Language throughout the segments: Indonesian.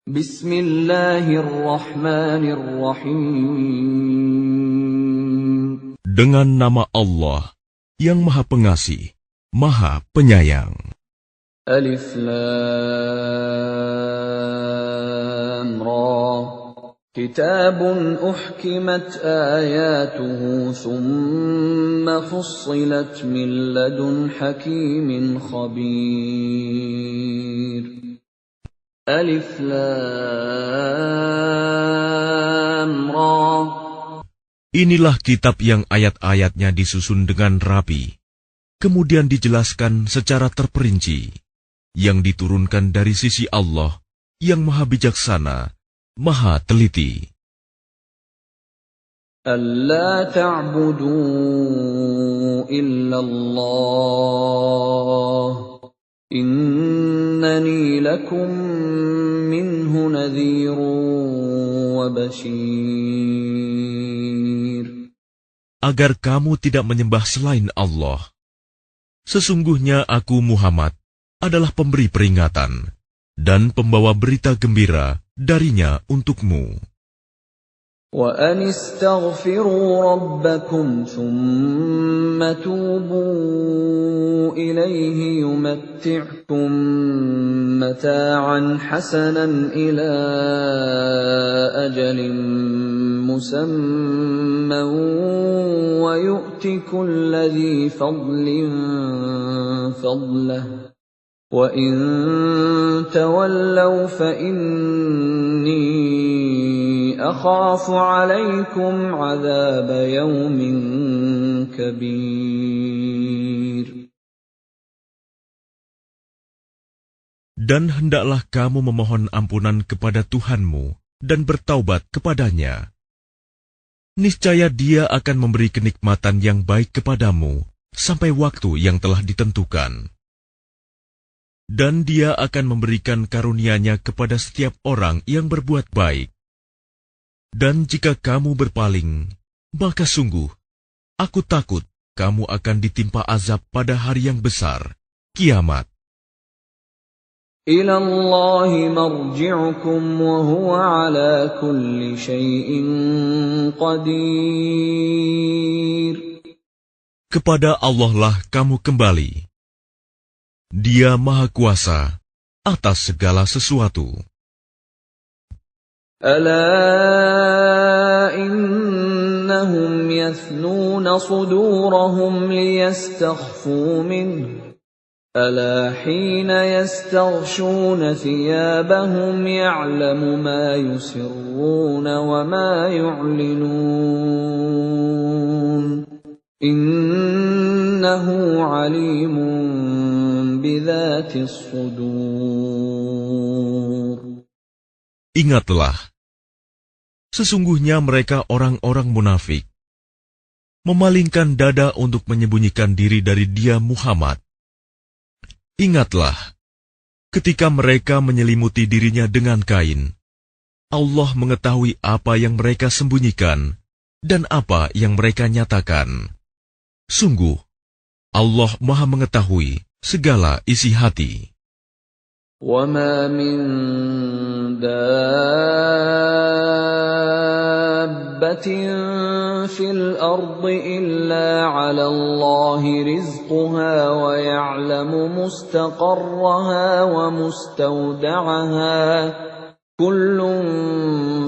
Bismillahirrahmanirrahim. Dengan nama Allah yang Maha Pengasih, Maha Penyayang. Alif Lam Ra. Kitabun uhkimat ayatuhu thumma fussilat min ladun hakimin khabir. Alif Lam Ra. Inilah kitab yang ayat-ayatnya disusun dengan rapi, kemudian dijelaskan secara terperinci, yang diturunkan dari sisi Allah yang Maha Bijaksana, Maha Teliti. Alla ta'budu illallah, innani lakum minhu nadhirun wa bashir. Agar kamu tidak menyembah selain Allah. Sesungguhnya aku Muhammad adalah pemberi peringatan dan pembawa berita gembira darinya untukmu. وَأَنِ اسْتَغْفِرُوا رَبَّكُمْ ثُمَّ تُوبُوا إِلَيْهِ يُمَتِّعْكُم مَّتَاعًا حَسَنًا إِلَىٰ أَجَلٍ مُّسَمًّى وَيُؤْتِ كُلَّ ذِي فَضْلٍ فَضْلَهُ وَإِن تَوَلَّوْا فَإِنِّي أَخَافُ عَلَيْكُمْ عَذَابَ يَوْمٍ كَبِيرٍ. Dan hendaklah kamu memohon ampunan kepada Tuhanmu dan bertaubat kepadanya. Niscaya Dia akan memberi kenikmatan yang baik kepadamu sampai waktu yang telah ditentukan. Dan Dia akan memberikan karunia-Nya kepada setiap orang yang berbuat baik. Dan jika kamu berpaling, maka sungguh, aku takut kamu akan ditimpa azab pada hari yang besar, kiamat. إِلَى اللَّهِ مَرْجِعُكُمْ وَهُوَ عَلَى كُلِّ شَيْءٍ قَدِيرٌ. Kepada Allah lah kamu kembali. Dia Maha Kuasa atas segala sesuatu. أَلَا إِنَّهُمْ يَثْنُونَ صُدُورَهُمْ لِيَسْتَخْفُوا مِنْهُ أَلَا حِينَ يَسْتَغْشُونَ ثِيَابَهُمْ يَعْلَمُ مَا يُسِرُّونَ وَمَا يُعْلِنُونَ إِنَّهُ عَلِيمٌ بِذَاتِ الصُّدُورِ. Ingatlah, sesungguhnya mereka orang-orang munafik, memalingkan dada untuk menyembunyikan diri dari Dia Muhammad. Ingatlah, ketika mereka menyelimuti dirinya dengan kain, Allah mengetahui apa yang mereka sembunyikan dan apa yang mereka nyatakan. Sungguh, Allah Maha mengetahui segala isi hati. وَمَا مِن دَابَّةٍ فِي الْأَرْضِ إِلَّا عَلَى اللَّهِ رِزْقُهَا وَيَعْلَمُ مُسْتَقَرَّهَا وَمُسْتَوْدَعَهَا كُلٌّ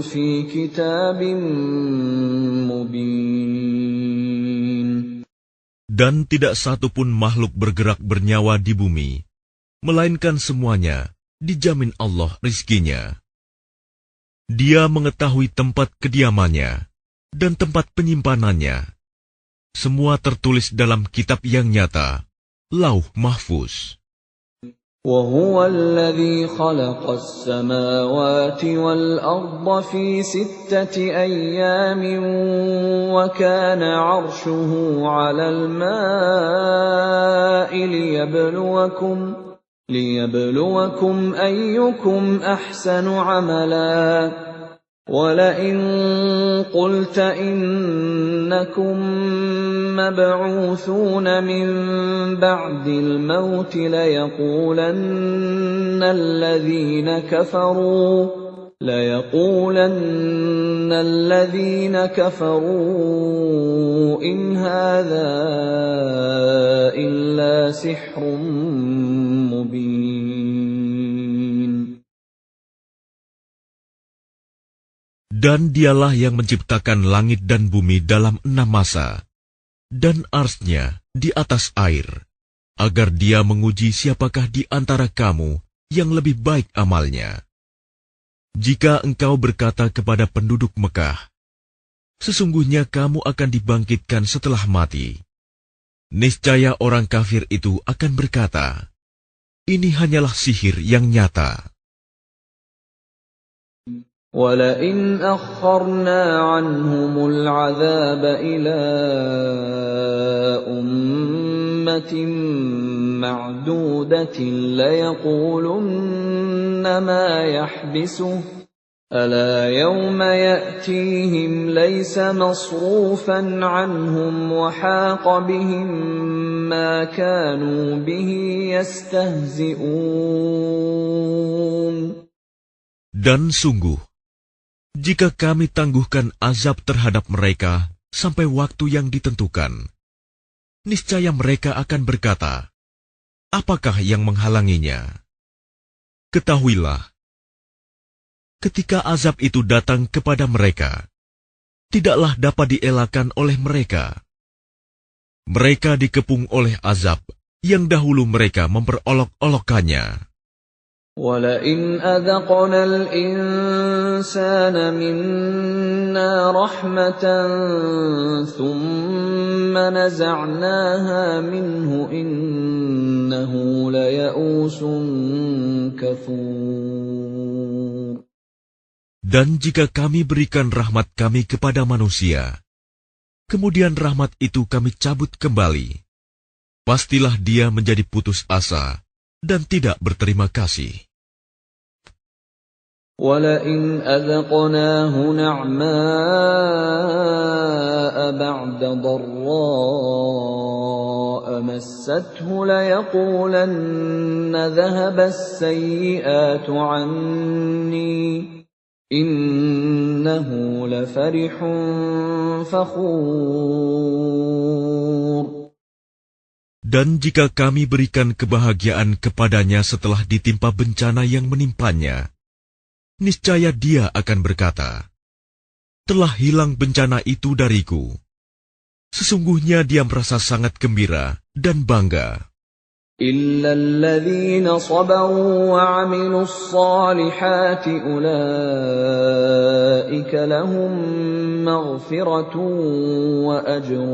فِي كِتَابٍ مُبِينٍ. Dan tidak satu pun makhluk bergerak bernyawa di bumi, melainkan semuanya dijamin Allah rizkinya. Dia mengetahui tempat kediamannya dan tempat penyimpanannya. Semua tertulis dalam kitab yang nyata, Lauh Mahfuz. وَهُوَ الَّذِي خَلَقَ السَّمَاوَاتِ وَالْأَرْضَ فِي 6 أَيَّامٍ وَكَانَ عَرْشُهُ عَلَى الْمَاءِ لِيَبْلُوَكُمْ أَيُّكُمْ أَحْسَنُ عَمَلًا وَلَئِن قُلْتَ إِنَّكُم مَّبْعُوثُونَ مِن بَعْدِ الْمَوْتِ لَيَقُولَنَّ الَّذِينَ كَفَرُوا إِنْ هَٰذَا إِلَّا سِحْرٌ مُّبِينٌ. Dan dialah yang menciptakan langit dan bumi dalam 6 masa, dan arsy-Nya di atas air, agar Dia menguji siapakah di antara kamu yang lebih baik amalnya. Jika engkau berkata kepada penduduk Mekah, sesungguhnya kamu akan dibangkitkan setelah mati, niscaya orang kafir itu akan berkata, ini hanyalah sihir yang nyata. وَلَئِنْ أَخَّرْنَا عَنْهُمُ الْعَذَابَ إِلَىٰ أُمَّةٍ مَّعْدُودَةٍ لَّيَقُولُنَّ مَا يَحْبِسُهُ أَلَا يَوْمَ يَأْتِيهِمْ لَيْسَ مَصْرُوفًا عَنْهُمْ وَحَاقَ بِهِم مَّا كَانُوا بِهِ يَسْتَهْزِئُونَ. Dan sungguh, jika kami tangguhkan azab terhadap mereka sampai waktu yang ditentukan, niscaya mereka akan berkata, apakah yang menghalanginya? Ketahuilah, ketika azab itu datang kepada mereka, tidaklah dapat dielakkan oleh mereka. Mereka dikepung oleh azab yang dahulu mereka memperolok-olokkannya. وَلَئِنْ أَذَقْنَا الْإِنسَانَ مِنَّا رَحْمَةً ثُمَّ نَزَعْنَاهَا مِنْهُ إِنَّهُ لَيَئُوسٌ كَفُورٌ. Dan jika kami berikan rahmat kami kepada manusia, kemudian rahmat itu kami cabut kembali, pastilah dia menjadi putus asa dan tidak berterima kasih. وَلَئِنْ أَذَقْنَاهُ نَعْمَاءَ بَعْدَ ضَرَّاءَ مَسَّتْهُ لَيَقُولَنَّ ذَهَبَ السَّيِّئَاتُ عَنِّي إِنَّهُ لَفَرِحٌ فَخُورٌ. Dan jika kami berikan kebahagiaan kepadanya setelah ditimpa bencana yang menimpanya, niscaya dia akan berkata, telah hilang bencana itu dariku. Sesungguhnya dia merasa sangat gembira dan bangga. إِلَّا الَّذِينَ صَبَرُوا وَعَمِلُوا الصَّالِحَاتِ أُولَٰئِكَ لَهُم مَّغْفِرَةٌ وَأَجْرٌ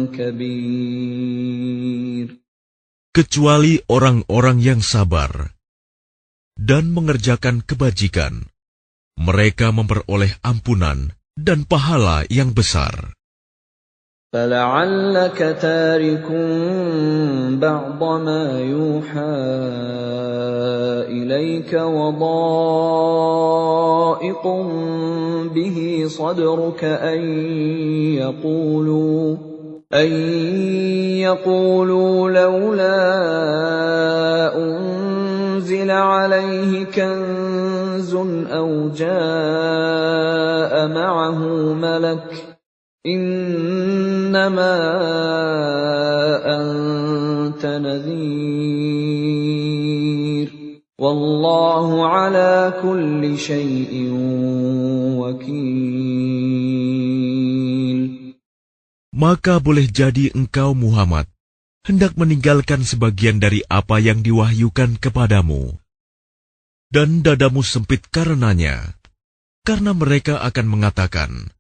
كَبِيرٌ. Kecuali orang-orang yang sabar dan mengerjakan kebajikan, mereka memperoleh ampunan dan pahala yang besar. فَلَعَلَّكَ تَارِكٌ بَعْضَ مَا يُوحَىٰ إِلَيْكَ وَضَائِقٌ بِهِ صَدْرُكَ أَن يَقُولُوا لَوْلَا أُنزِلَ عَلَيْهِ كَنزٌ أَوْ جَاءَ مَعَهُ مَلَكٌ إِنَّمَا أَنتَ نَذِيرٌ وَاللَّهُ عَلَى كُلِّ شَيْءٍ وَكِيلٌ. Maka boleh jadi engkau Muhammad hendak meninggalkan sebagian dari apa yang diwahyukan kepadamu, dan dadamu sempit karenanya, karena mereka akan mengatakan,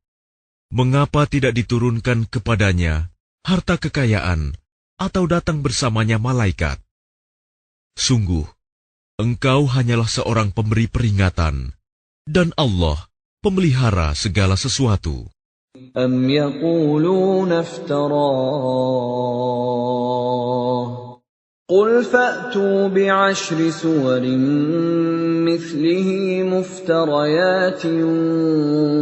mengapa tidak diturunkan kepadanya harta kekayaan atau datang bersamanya malaikat? Sungguh, engkau hanyalah seorang pemberi peringatan, dan Allah pemelihara segala sesuatu. أَمْ يَقُولُونَ افْتَرَاهُ قل فأتوا بعشر سور مثله مفتريات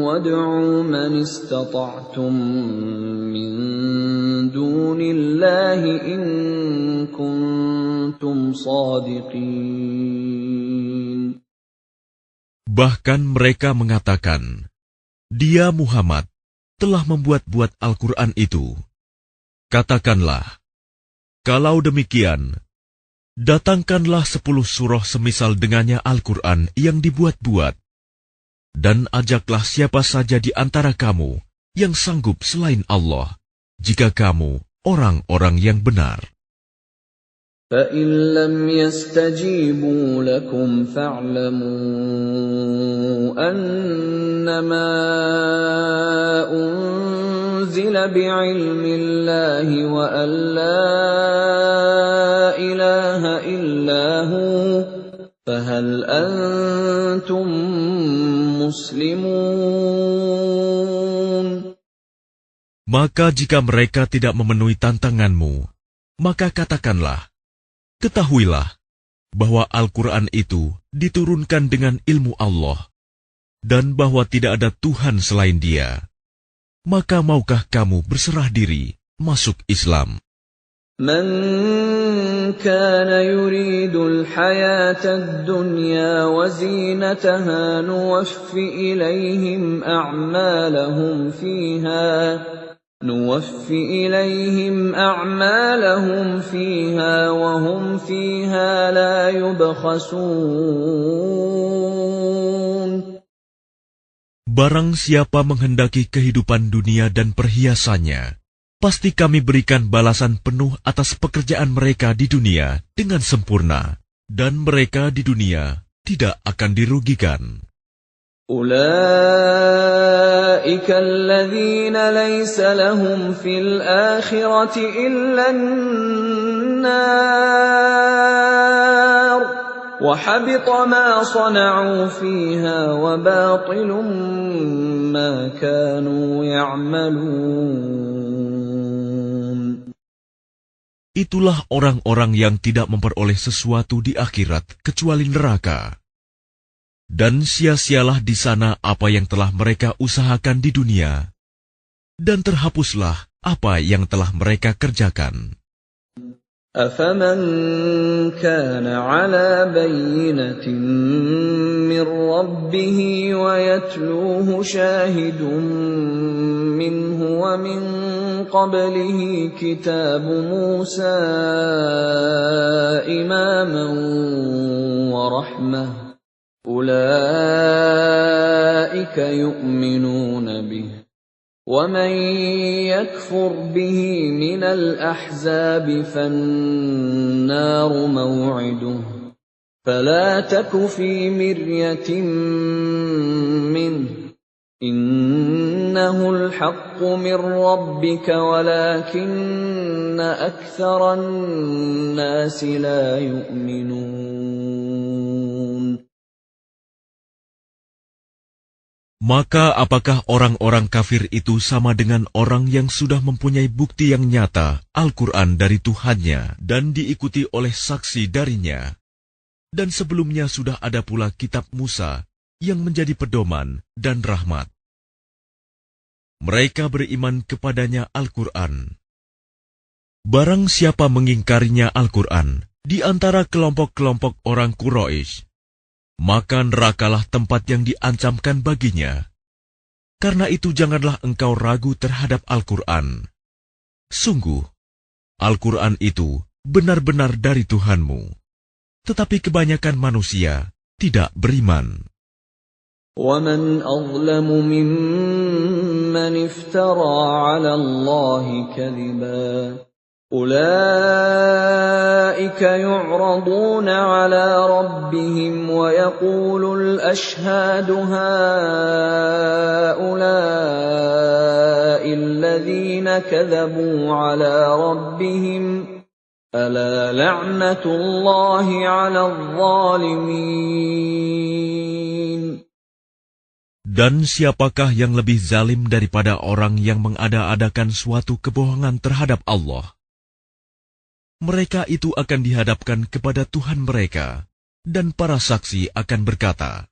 وادعوا من استطعتم من دون الله إن كنتم صادقين. Bahkan mereka mengatakan, Dia Muhammad telah membuat-buat Al-Quran itu. Katakanlah, kalau demikian, datangkanlah 10 surah semisal dengannya Al-Quran yang dibuat-buat, dan ajaklah siapa saja di antara kamu yang sanggup selain Allah, jika kamu orang-orang yang benar. فَإِن لَّمْ يَسْتَجِيبُوا لَكُمْ فَاعْلَمُوا أَنَّمَا أُنزِلَ بِعِلْمِ اللَّهِ وَأَن لَّا إِلَٰهَ إِلَّا هُوَ فَهَلْ أَنتُم مُّسْلِمُونَ. Maka jika mereka tidak memenuhi tantanganmu, maka katakanlah, ketahuilah bahwa Al-Quran itu diturunkan dengan ilmu Allah, dan bahwa tidak ada Tuhan selain Dia. Maka maukah kamu berserah diri masuk Islam? من كان يريد الحياة الدنيا وزينتها نوفِ إليهم أعمالهم فيها وهم فيها لا يبخسون. Barang siapa menghendaki kehidupan dunia dan perhiasannya, pasti kami berikan balasan penuh atas pekerjaan mereka di dunia dengan sempurna, dan mereka di dunia tidak akan dirugikan. أولئك الذين ليس لهم في الآخرة إلا النار وحبط ما صنعوا فيها وباطل ما كانوا يعملون. Itulah orang-orang yang tidak memperoleh sesuatu di akhirat kecuali neraka. Dan sia-sialah di sana apa yang telah mereka usahakan di dunia, dan terhapuslah apa yang telah mereka kerjakan. أَفَمَنْ كَانَ عَلَى بَيِّنَةٍ مِّن رَّبِّهِ وَيَتْلُوهُ شَاهِدٌ مِّنْهُ وَمِن قَبْلِهِ كِتَابُ مُوسَىٰ إِمَامًا وَرَحْمَةً أُولَٰئِكَ يُؤْمِنُونَ بِهِ وَمَن يَكْفُرْ بِهِ مِنَ الْأَحْزَابِ فَالنَّارُ مَوْعِدُهُ فَلَا تَكُ فِي مِرْيَةٍ مِّنْهُ إِنَّهُ الْحَقُّ مِن رَّبِّكَ وَلَٰكِنَّ أَكْثَرَ النَّاسِ لَا يُؤْمِنُونَ. Maka apakah orang-orang kafir itu sama dengan orang yang sudah mempunyai bukti yang nyata Al-Quran dari Tuhannya dan diikuti oleh saksi darinya? Dan sebelumnya sudah ada pula kitab Musa yang menjadi pedoman dan rahmat. Mereka beriman kepadanya Al-Quran. Barang siapa mengingkarinya Al-Quran di antara kelompok-kelompok orang Quraisy, maka nerakalah tempat yang diancamkan baginya. Karena itu janganlah engkau ragu terhadap Al-Quran. Sungguh, Al-Quran itu benar-benar dari Tuhanmu. Tetapi kebanyakan manusia tidak beriman. وَمَنْ أَظْلَمُ مِمَّنِ افْتَرَىٰ عَلَى اللَّهِ كَذِبًا أُولَٰئِكَ يُعْرَضُونَ عَلَىٰ رَبِّهِمْ وَيَقُولُ الْأَشْهَادُ هَٰؤُلَاءِ الَّذِينَ كَذَبُوا عَلَىٰ رَبِّهِمْ أَلَا لَعْنَةُ اللَّهِ عَلَى الظَّالِمِينَ. Dan siapakah yang lebih zalim daripada orang yang mengada-adakan suatu kebohongan terhadap Allah? mereka itu akan dihadapkan kepada Tuhan mereka, dan para saksi akan berkata,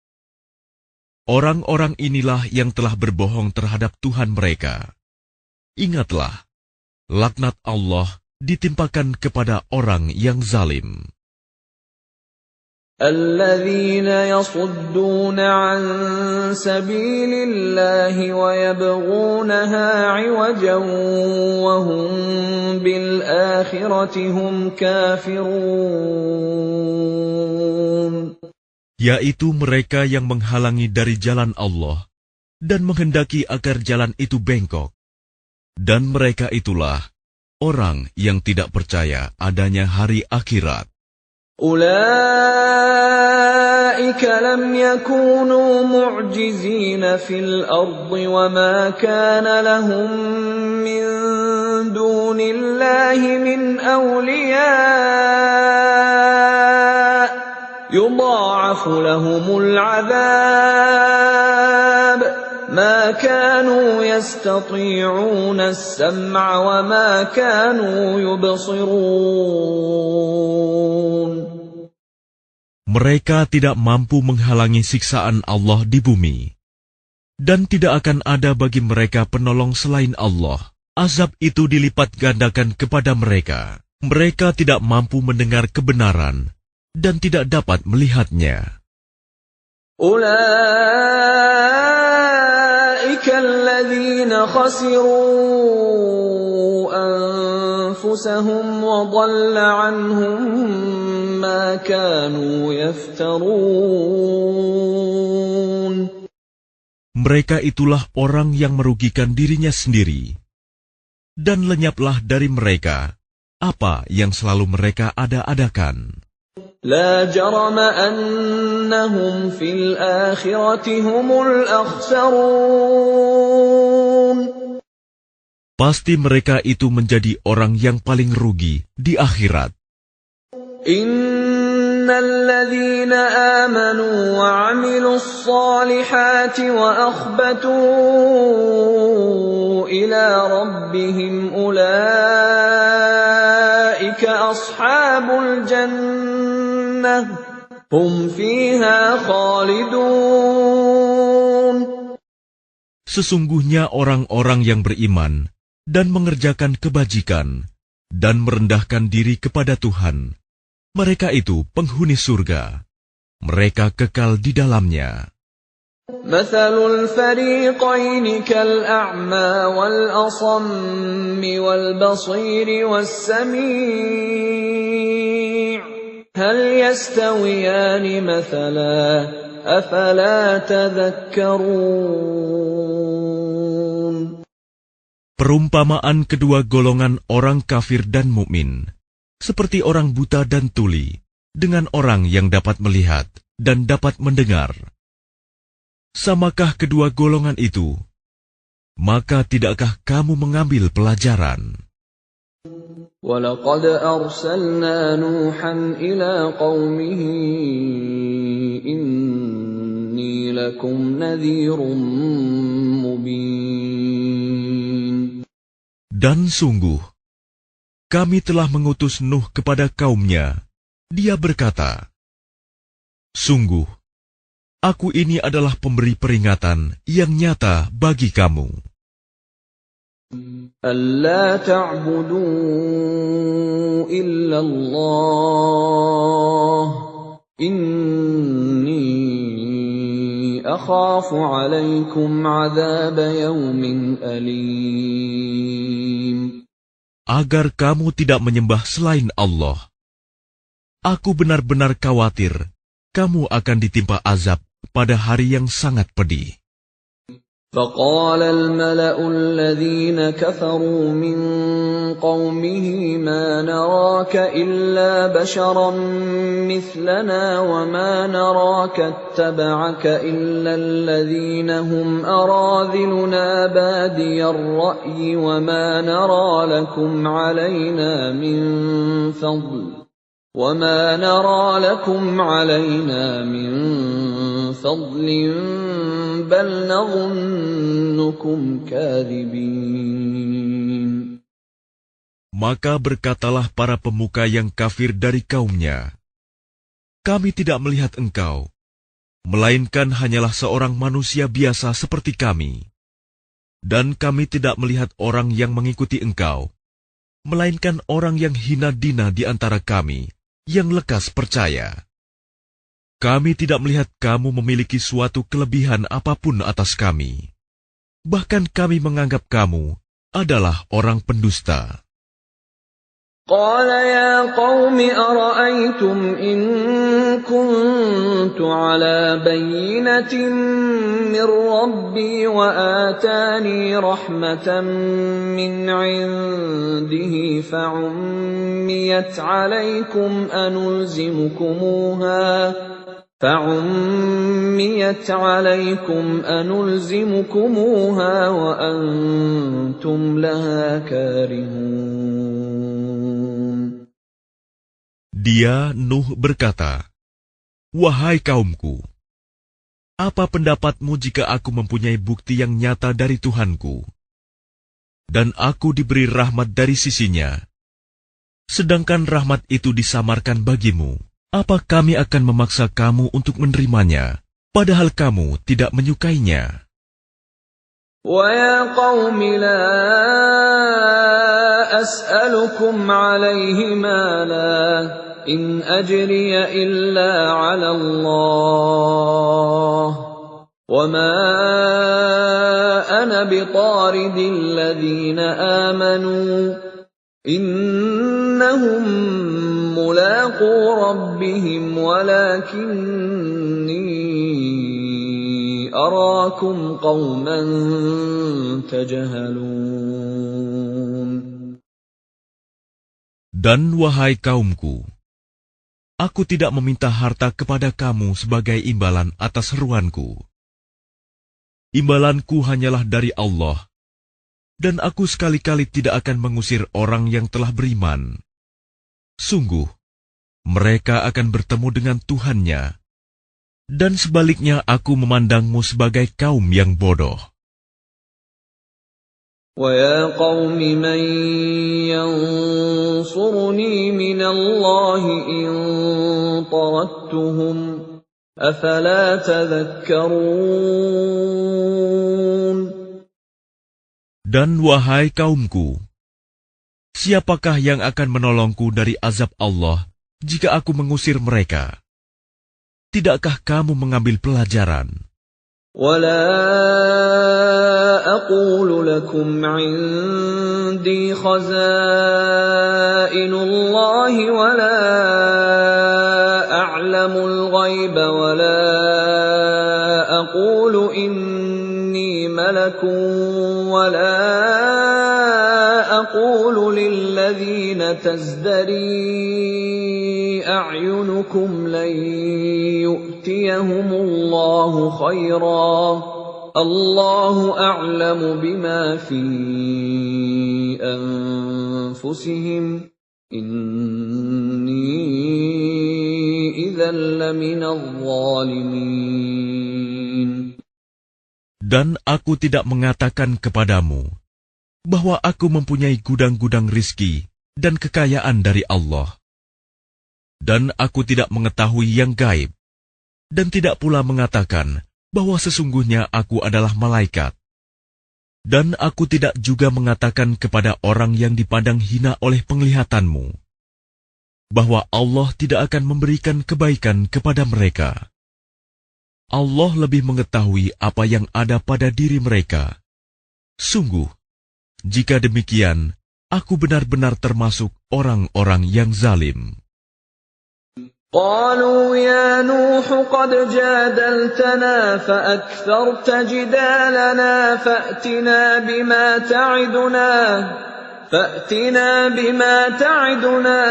orang-orang inilah yang telah berbohong terhadap Tuhan mereka. Ingatlah, laknat Allah ditimpakan kepada orang yang zalim. الذين يصدون عن سبيل الله ويبغونها عوجا وهم بالآخرة هم كافرون. Yaitu mereka yang menghalangi dari jalan Allah dan menghendaki agar jalan itu bengkok. Dan mereka itulah orang yang tidak percaya adanya hari akhirat. أولئك لم يكونوا معجزين في الأرض وما كان لهم من دون الله من أولياء يضاعف لهم العذاب ما كانوا يستطيعون السمع وما كانوا يبصرون. Mereka tidak mampu menghalangi siksaan Allah di bumi, dan tidak akan ada bagi mereka penolong selain Allah. Azab itu dilipat gandakan kepada mereka. Mereka tidak mampu mendengar kebenaran dan tidak dapat melihatnya. أولئك الذين خسروا أنفسهم وضل عنهم ما كانوا يفترون. Mereka itulah orang yang merugikan dirinya sendiri, dan lenyaplah dari mereka apa yang selalu mereka ada-adakan. لا جرم أنهم في الآخرة هم الأخسرون. Pasti mereka itu menjadi orang yang paling rugi di akhirat. إن الذين آمنوا وعملوا الصالحات وأخبتوا إلى ربهم أولئك أصحاب الجنة هم فيها خالدون. Sesungguhnya orang-orang yang beriman dan mengerjakan kebajikan dan merendahkan diri kepada Tuhan, mereka itu penghuni surga. Mereka kekal di dalamnya. مثل الفريقين كالأعمى والأصم والبصير والسميع هل يستويان مثلا أفلا تذكرون. Perumpamaan kedua golongan orang kafir dan mukmin, seperti orang buta dan tuli, dengan orang yang dapat melihat dan dapat mendengar. Samakah kedua golongan itu? Maka tidakkah kamu mengambil pelajaran? وَلَقَدْ أَرْسَلْنَا نُوحًا إِلَى قَوْمِهِ إِنِّي لَكُمْ نَذِيرٌ مُبِينٌ. Dan sungguh, kami telah mengutus Nuh kepada kaumnya. Dia berkata, sungguh, aku ini adalah pemberi peringatan yang nyata bagi kamu. أَلَّا تَعْبُدُوا إِلَّا اللَّهَ إِنِّي أَخَافُ عَلَيْكُمْ عَذَابَ يَوْمٍ أَلِيمٍ. Agar kamu tidak menyembah selain Allah. Aku benar-benar khawatir kamu akan ditimpa azab pada hari yang sangat pedih. فقال الملأ الذين كفروا من قومه ما نراك إلا بشرا مثلنا وما نراك اتبعك إلا الذين هم أراذلنا بادي الرأي وما نرى لكم علينا من فضل بل نظنكم كاذبين. Maka berkatalah para pemuka yang kafir dari kaumnya, "Kami tidak melihat engkau, melainkan hanyalah seorang manusia biasa seperti kami. Dan kami tidak melihat orang yang mengikuti engkau, melainkan orang yang hina dina di antara kami, yang lekas percaya. Kami tidak melihat kamu memiliki suatu kelebihan apapun atas kami. Bahkan kami menganggap kamu adalah orang pendusta." قال يا قوم أرأيتم إن كنت على بينة من ربي وآتاني رحمة من عنده فعميت عليكم أنلزمكموها وأنتم لها كارهون. Dia, Nuh, berkata, "Wahai kaumku, apa pendapatmu jika aku mempunyai bukti yang nyata dari Tuhanku, dan aku diberi rahmat dari sisinya, sedangkan rahmat itu disamarkan bagimu? Apa kami akan memaksa kamu untuk menerimanya, padahal kamu tidak menyukainya?" وَيَا قَوْمِ لَا أَسْأَلُكُمْ عَلَيْهِ مَالًا إِنْ أَجْرِيَ إِلَّا عَلَى اللَّهِ وَمَا أَنَا بِطَارِدِ الَّذِينَ آمَنُوا إِنَّهُمْ مُلَاقُو رَبِّهِمْ وَلَكِنِّي أَرَاكُمْ قَوْمًا تَجْهَلُونَ. Dan wahai kaumku, aku tidak meminta harta kepada kamu sebagai imbalan atas seruanku. Imbalanku hanyalah dari Allah, dan aku sekali-kali tidak akan mengusir orang yang telah beriman. Sungguh, mereka akan bertemu dengan Tuhannya, dan sebaliknya aku memandangmu sebagai kaum yang bodoh. وَيَا قَوْمِ مَنْ يَنْصُرُنِي مِنَ اللَّهِ إِنْ طَرَدتُّهُمْ أَفَلَا تَذَكَّرُونَ. Dan wahai kaumku, siapakah yang akan menolongku dari azab Allah jika aku mengusir mereka? Tidakkah kamu mengambil pelajaran? وَلَا أَقُولُ لَكُمْ عِنْدِي خَزَائِنُ اللَّهِ وَلَا أَعْلَمُ الْغَيْبَ وَلَا أَقُولُ إِنِّي مَلَكٌ وَلَا أَقُولُ لِلَّذِينَ تَزْدَرِي أَعْيُنُكُمْ لَنْ يُؤْتِيَهُمُ اللَّهُ خَيْرًا اللَّهُ أَعْلَمُ بِمَا فِي أَنفُسِهِمْ إِنِّي إِذًا لَّمِنَ الظَّالِمِينَ. Dan aku tidak mengatakan kepadamu bahwa aku mempunyai gudang-gudang rizki dan kekayaan dari Allah. Dan aku tidak mengetahui yang gaib, dan tidak pula mengatakan bahwa sesungguhnya aku adalah malaikat. Dan aku tidak juga mengatakan kepada orang yang dipandang hina oleh penglihatanmu, bahwa Allah tidak akan memberikan kebaikan kepada mereka. Allah lebih mengetahui apa yang ada pada diri mereka. Sungguh, jika demikian, aku benar-benar termasuk orang-orang yang zalim. قالوا يا نوح قد جادلتنا فأكثرت جدالنا فأتنا بما تعدنا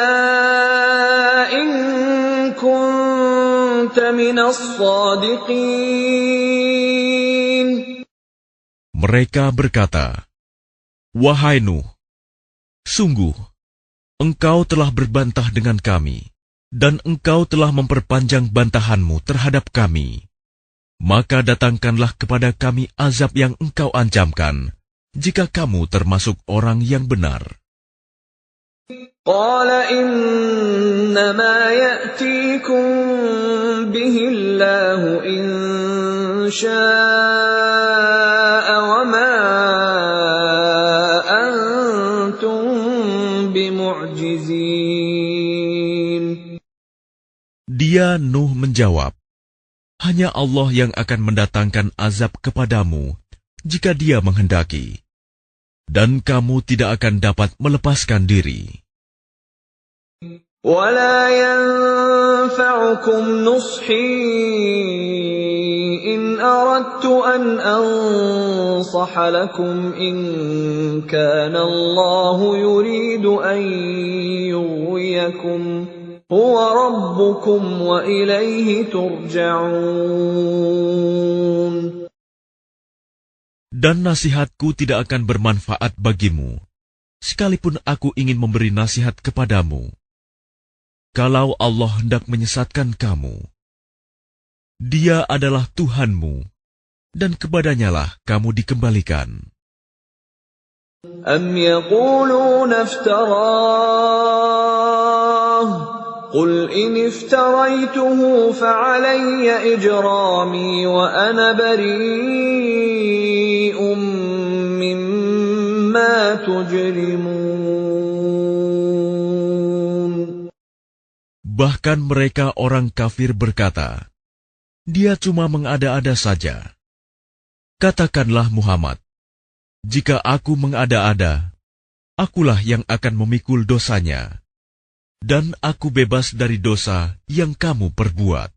إن كنت من الصادقين. Mereka berkata, "Wahai Nuh, sungguh, engkau telah berbantah dengan kami, dan engkau telah memperpanjang bantahanmu terhadap kami. Maka datangkanlah kepada kami azab yang engkau ancamkan, jika kamu termasuk orang yang benar." قال إنما يأتيكم به الله إن شاء وما أنتم بمعجزين. Dia Nuh menjawab, hanya Allah yang akan mendatangkan azab kepadamu jika Dia menghendaki, dan kamu tidak akan dapat melepaskan diri. ولا ينفعكم نصحي إن أردت أن أنصح لكم إن كان الله يريد أن يغويكم هو ربكم وإليه ترجعون. Dan nasihatku tidak akan bermanfaat bagimu, sekalipun aku ingin memberi nasihat kepadamu. Kalau Allah hendak menyesatkan kamu, Dia adalah Tuhanmu, dan kepadanyalah kamu dikembalikan. أم يقولون افتراه قل إن افتريته فعلي إجرامي وأنا بريء مما تجرمون. Bahkan mereka orang kafir berkata, Dia cuma mengada-ada saja. Katakanlah Muhammad, jika aku mengada-ada, akulah yang akan memikul dosanya, dan aku bebas dari dosa yang kamu perbuat.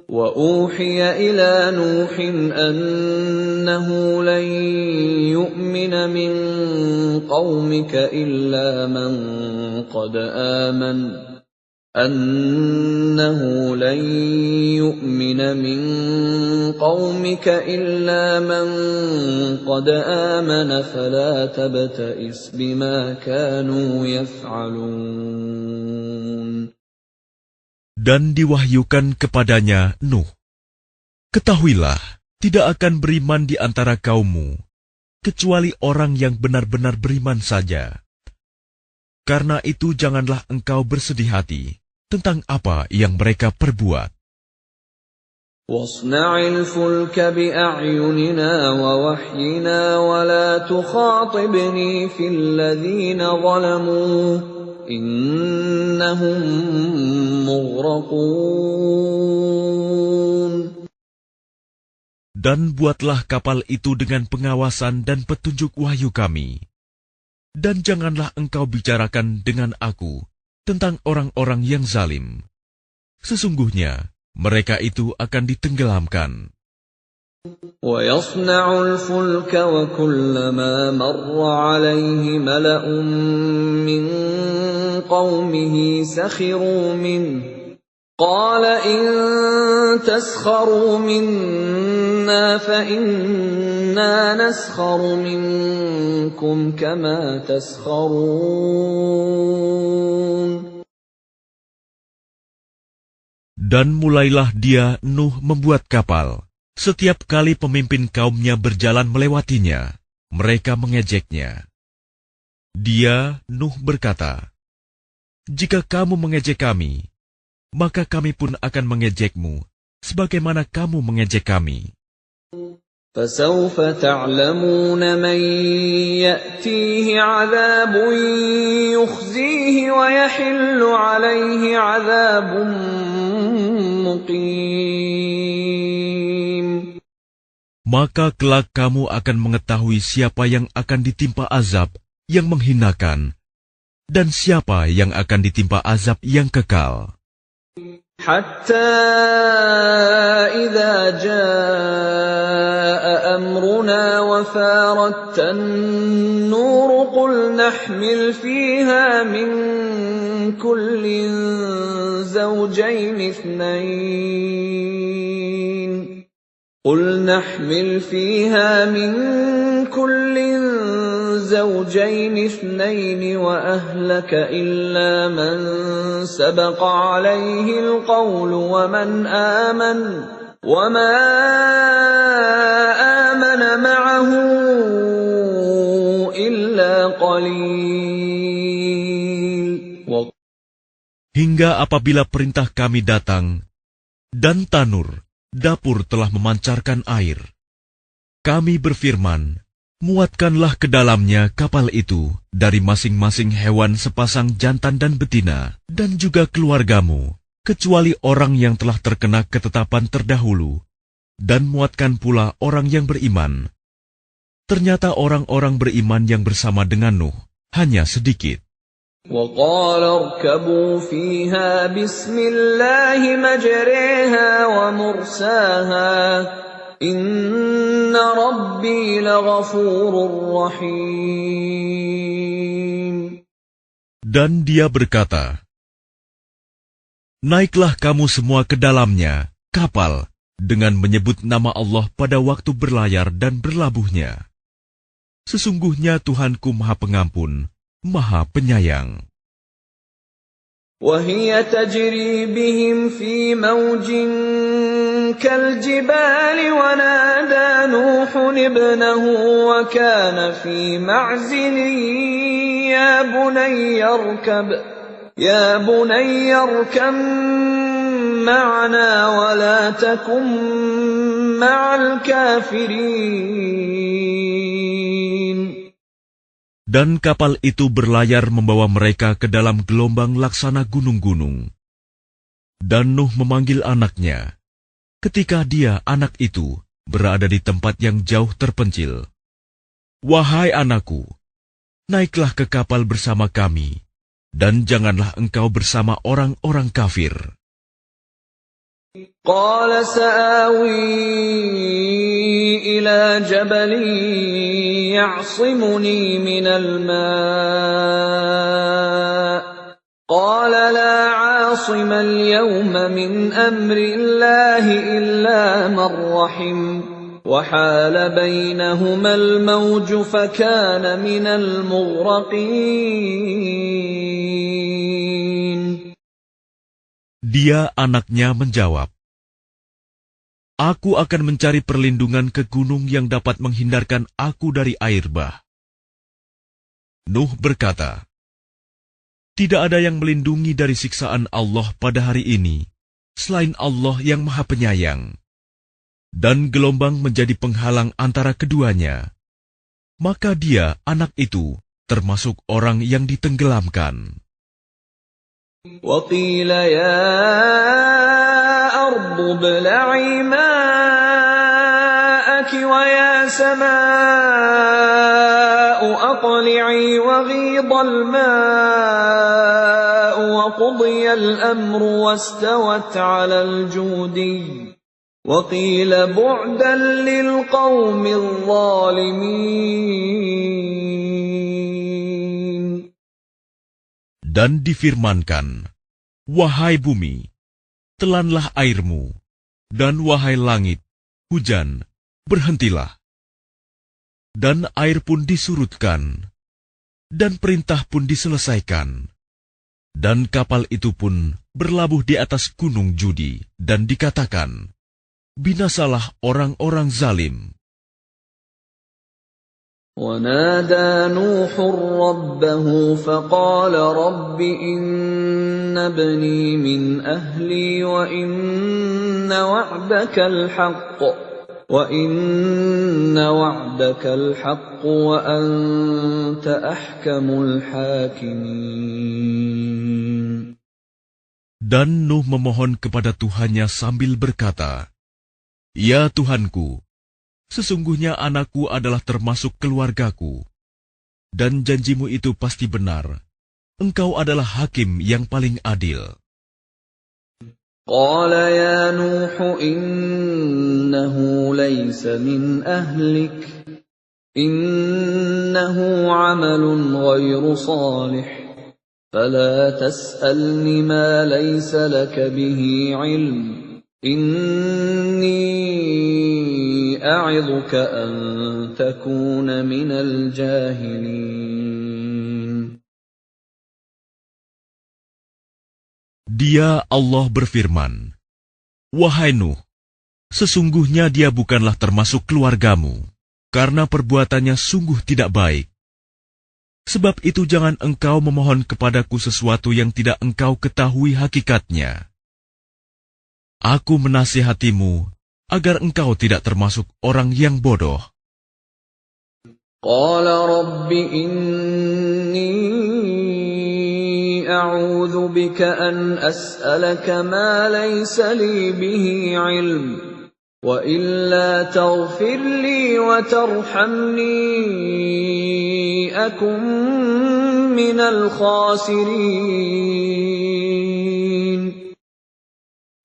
وَأُوحِيَ إِلَى نُوحٍ أَنَّهُ لَن يُؤْمِنَ مِن قَوْمِكَ إِلَّا مَن قَدْ آمَنَ فَلَا تَبْتَئِسْ بِمَا كَانُوا يَفْعَلُونَ. Dan diwahyukan kepadanya Nuh, ketahuilah, tidak akan beriman di antara kaummu, kecuali orang yang benar-benar beriman saja. Karena itu janganlah engkau bersedih hati tentang apa yang mereka perbuat. وَاصْنَعِ الْفُلْكَ بِأَعْيُنِنَا وَوَحْيِنَا وَلَا تُخَاطِبْنِي فِي الَّذِينَ ظَلَمُوا إِنَّهُمْ مُغْرَقُونَ. Dan buatlah kapal itu dengan pengawasan dan petunjuk wahyu kami. Dan janganlah engkau bicarakan dengan aku tentang orang-orang yang zalim. Sesungguhnya mereka itu akan ditenggelamkan. وَيَصْنَعُ الْفُلْكَ وَكُلَّمَا مَرَّ عَلَيْهِ مَلَأٌ مِّن قَوْمِهِ سَخِرُوا مِنْهُ قَالَ إِن تَسْخَرُوا مِنَّا فَإِنَّا نَسْخَرُ مِنكُمْ كَمَا تَسْخَرُونَ. Dan mulailah dia Nuh membuat kapal. Setiap kali pemimpin kaumnya berjalan melewatinya, mereka mengejeknya. Dia, Nuh, berkata, jika kamu mengejek kami, maka kami pun akan mengejekmu, sebagaimana kamu mengejek kami. فَسَوْفَ تَعْلَمُونَ مَنْ يَأْتِيهِ عَذَابٌ يُخْزِيهِ وَيَحِلُّ عَلَيْهِ عَذَابٌ مُقِيمٌ. Maka kelak kamu akan mengetahui siapa yang akan ditimpa azab yang menghinakan, dan siapa yang akan ditimpa azab yang kekal. حتى إذا جاء أمرنا وفارت النور قل نحمل فيها من كل زوجين اثنين وأهلك إلا من سبق عليه القول ومن آمن وما آمن معه إلا قليل. hingga apabila perintah kami datang, dan tanur, dapur telah memancarkan air. Kami berfirman, muatkanlah ke dalamnya kapal itu dari masing-masing hewan sepasang jantan dan betina, dan juga keluargamu, kecuali orang yang telah terkena ketetapan terdahulu, dan muatkan pula orang yang beriman. Ternyata orang-orang beriman yang bersama dengan Nuh hanya sedikit. وَقَالَ ارْكَبُوا فِيهَا بِسْمِ اللَّهِ مَجْرَاهَا وَمُرْسَاهَا إِنَّ رَبِّي لَغَفُورٌ رَّحِيمٌ. Dan dia berkata, naiklah kamu semua ke dalamnya, kapal, dengan menyebut nama Allah pada waktu berlayar dan berlabuhnya. Sesungguhnya Tuhanku Maha Pengampun, Maha Penyayang. وَهِيَ تَجْرِي بِهِمْ فِي مَوْجٍ كَالْجِبَالِ وَنَادَى نُوحٌ ابْنَهُ وَكَانَ فِي مَعْزِلٍ يَا بُنَيَّ ارْكَب مَّعَنَا وَلَا تَكُن مَّعَ الْكَافِرِينَ. Dan kapal itu berlayar membawa mereka ke dalam gelombang laksana gunung-gunung. Dan Nuh memanggil anaknya, ketika dia, anak itu, berada di tempat yang jauh terpencil. Wahai anakku, naiklah ke kapal bersama kami, dan janganlah engkau bersama orang-orang kafir. قَالَ سَآوِي إِلَى جَبَلٍ يَعْصِمُنِي مِنَ الْمَاءِ قَالَ لَا عَاصِمَ الْيَوْمَ مِنْ أَمْرِ اللَّهِ إِلَّا مَنْ رَحِمَ وَحَالَ بَيْنَهُمَا الْمَوْجُ فَكَانَ مِنَ الْمُغْرَقِينَ. Dia, anaknya, menjawab, aku akan mencari perlindungan ke gunung yang dapat menghindarkan aku dari air bah. Nuh berkata, tidak ada yang melindungi dari siksaan Allah pada hari ini, selain Allah yang Maha Penyayang. Dan gelombang menjadi penghalang antara keduanya. Maka dia, anak itu, termasuk orang yang ditenggelamkan. وَقِيلَ يَا أَرْضُ ابْلَعِي مَاءَكِ وَيَا سَمَاءُ أَقْلِعِي وَغِيضَ الْمَاءُ وَقُضِيَ الْأَمْرُ وَاسْتَوَتْ عَلَى الْجُودِيِّ وَقِيلَ بُعْدًا لِلْقَوْمِ الظَّالِمِينَ. Dan difirmankan, wahai bumi, telanlah airmu, dan wahai langit, hujan, berhentilah. Dan air pun disurutkan, dan perintah pun diselesaikan. Dan kapal itu pun berlabuh di atas gunung Judi, dan dikatakan, binasalah orang-orang zalim. وَنَادَى نُوحٌ رَبَّهُ فَقَالَ رَبِّ إِنَّ ابْنِي مِنْ أَهْلِي وَإِنَّ وَعْدَكَ الْحَقُّ وَأَنْتَ أَحْكَمُ الْحَاكِمِينَ. Dan Nuh memohon kepada Tuhannya sambil berkata, ya Tuhanku, sesungguhnya anakku adalah termasuk keluargaku, dan janjimu itu pasti benar. Engkau adalah hakim yang paling adil. قَالَ يَا نُوحُ إِنَّهُ لَيْسَ مِنْ أَهْلِكَ إِنَّهُ عَمَلٌ غَيْرُ صَالِحٍ فَلَا تَسْأَلْنِ مَا لَيْسَ لَكَ بِهِ عِلْمٌ إِنِّي أَعِظُكَ أَن تَكُونَ مِنَ الْجَاهِلِينَ. Dia, Allah berfirman, wahai Nuh, sesungguhnya dia bukanlah termasuk keluargamu, karena perbuatannya sungguh tidak baik. Sebab itu jangan engkau memohon kepadaku sesuatu yang tidak engkau ketahui hakikatnya. Aku menasihatimu agar engkau tidak termasuk orang yang bodoh. Qala Rabbi inni a'udzu bika an as'alaka ma laysa li bihi 'ilm wa illa taghfir li wa tarhamni akum minal khasirin.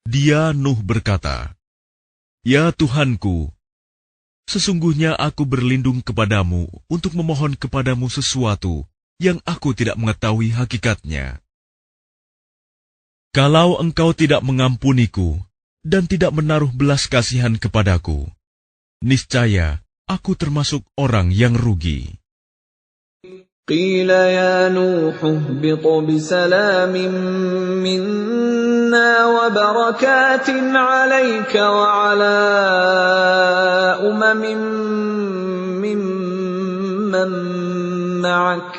Dia Nuh berkata, "Ya Tuhanku, sesungguhnya aku berlindung kepadamu untuk memohon kepadamu sesuatu yang aku tidak mengetahui hakikatnya. Kalau engkau tidak mengampuniku dan tidak menaruh belas kasihan kepadaku, niscaya aku termasuk orang yang rugi." Qila ya Nuh ihbit bisalamin minna wa barakatin 'alayka wa 'ala umamin mimman ma'ak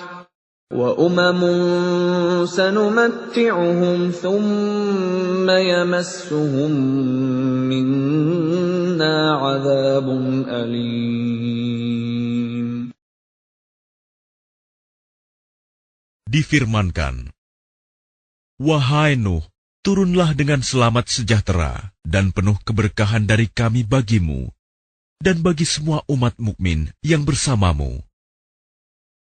wa umamun sanumatti'uhum thumma yamassuhum minna 'adzabun alim. Difirmankan, "Wahai Nuh, turunlah dengan selamat sejahtera dan penuh keberkahan dari kami bagimu dan bagi semua umat mukmin yang bersamamu.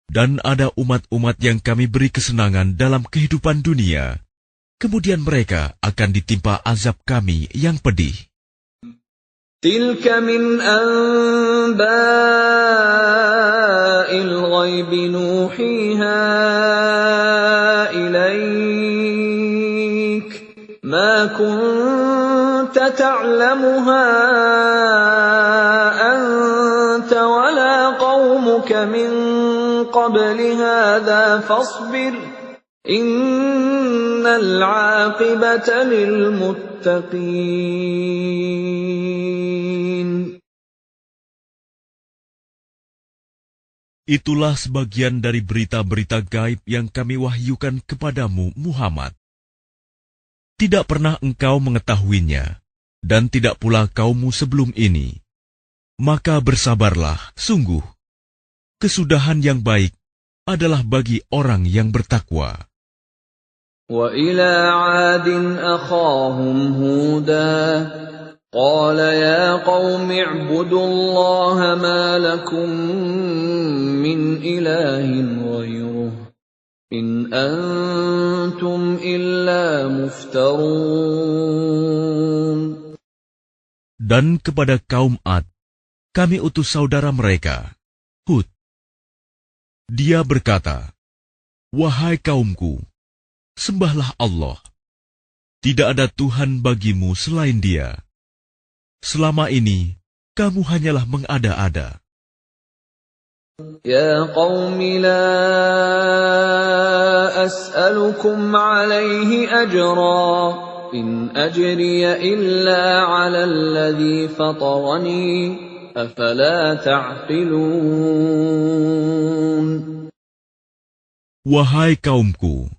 Dan ada umat-umat yang kami beri kesenangan dalam kehidupan dunia, kemudian mereka akan ditimpa azab kami yang pedih." Tilka min anba'il ghaibi nuhiha ilaik ma kunta ta'lamuha anta wala qaumuka min qabli hadha fasbir innal 'aqibata lil muttaqin. Itulah sebagian dari berita-berita gaib yang kami wahyukan kepadamu, Muhammad. Tidak pernah engkau mengetahuinya, dan tidak pula kaummu sebelum ini. Maka bersabarlah, sungguh. Kesudahan yang baik adalah bagi orang yang bertakwa. Wa ila 'adin akhahum Huda qala ya qaumi i'budullaha ma lakum min ilahin ghairuh in antum illa muftarun. Dan kepada kaum Ad, kami utus saudara mereka, Hud. Dia berkata, "Wahai kaumku, sembahlah Allah. Tidak ada Tuhan bagimu selain Dia. Selama ini, kamu hanyalah mengada-ada." Ya qaumi la as'alukum 'alaihi ajra in ajriya illa 'ala alladhi fatarani afala ta'qilun. Wahai kaumku,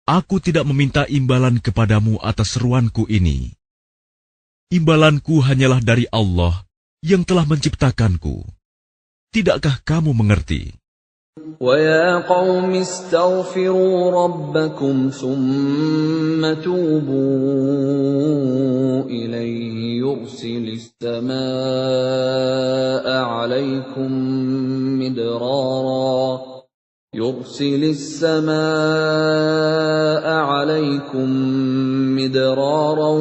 aku tidak meminta imbalan kepadamu atas seruanku ini. Imbalanku hanyalah dari Allah yang telah menciptakanku. Tidakkah kamu mengerti? Wa ya qaumi astaghfiru rabbakum thumma tubu ilaihi yursilis samaa'a 'alaikum midrara يرسل السماء عليكم مدرارا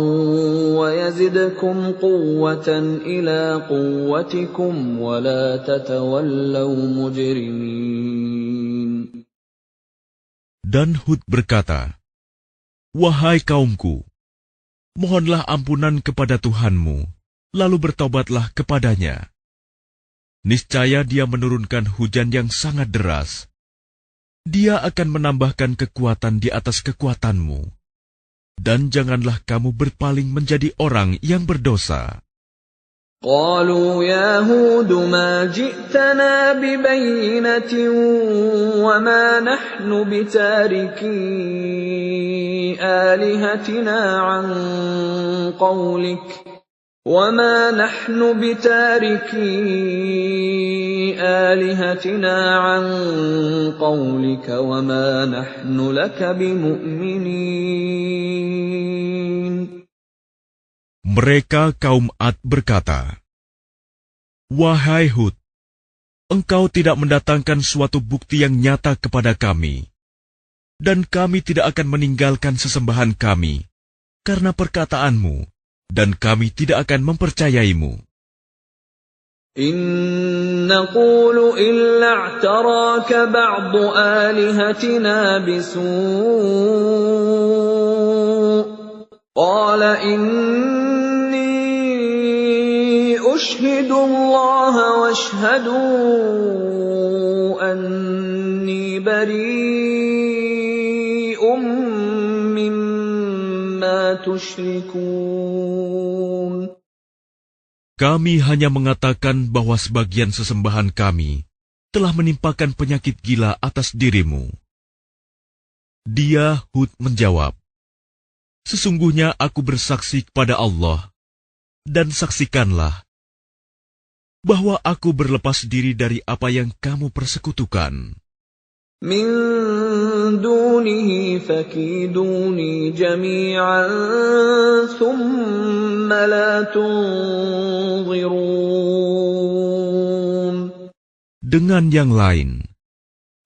ويزدكم قوة إلى قوتكم ولا تتولوا مجرمين. Dan Hud berkata, "Wahai kaumku, mohonlah ampunan kepada Tuhanmu, lalu bertobatlah kepadanya. Niscaya Dia menurunkan hujan yang sangat deras. Dia akan menambahkan kekuatan di atas kekuatanmu. Dan janganlah kamu berpaling menjadi orang yang berdosa." قالوا يا هود ما جئتنا ببينة وما نحن بتاركي آلهتنا عن قولك وما نحن لك بمؤمنين. Mereka kaum Ad berkata, "Wahai Hud, engkau tidak mendatangkan suatu bukti yang nyata kepada kami, dan kami tidak akan meninggalkan sesembahan kami karena perkataanmu, dan kami tidak akan mempercayaimu. إن نقول إلا اعتراك بعض آلهتنا بسوء قال إني أشهد الله واشهدوا أني بريء مما تشركون. Kami hanya mengatakan bahwa sebagian sesembahan kami telah menimpakan penyakit gila atas dirimu." Dia, Hud, menjawab, "Sesungguhnya aku bersaksi kepada Allah, dan saksikanlah bahwa aku berlepas diri dari apa yang kamu persekutukan. من دونه فكيدوني جميعا ثم لا تنظرون. Dengan yang lain,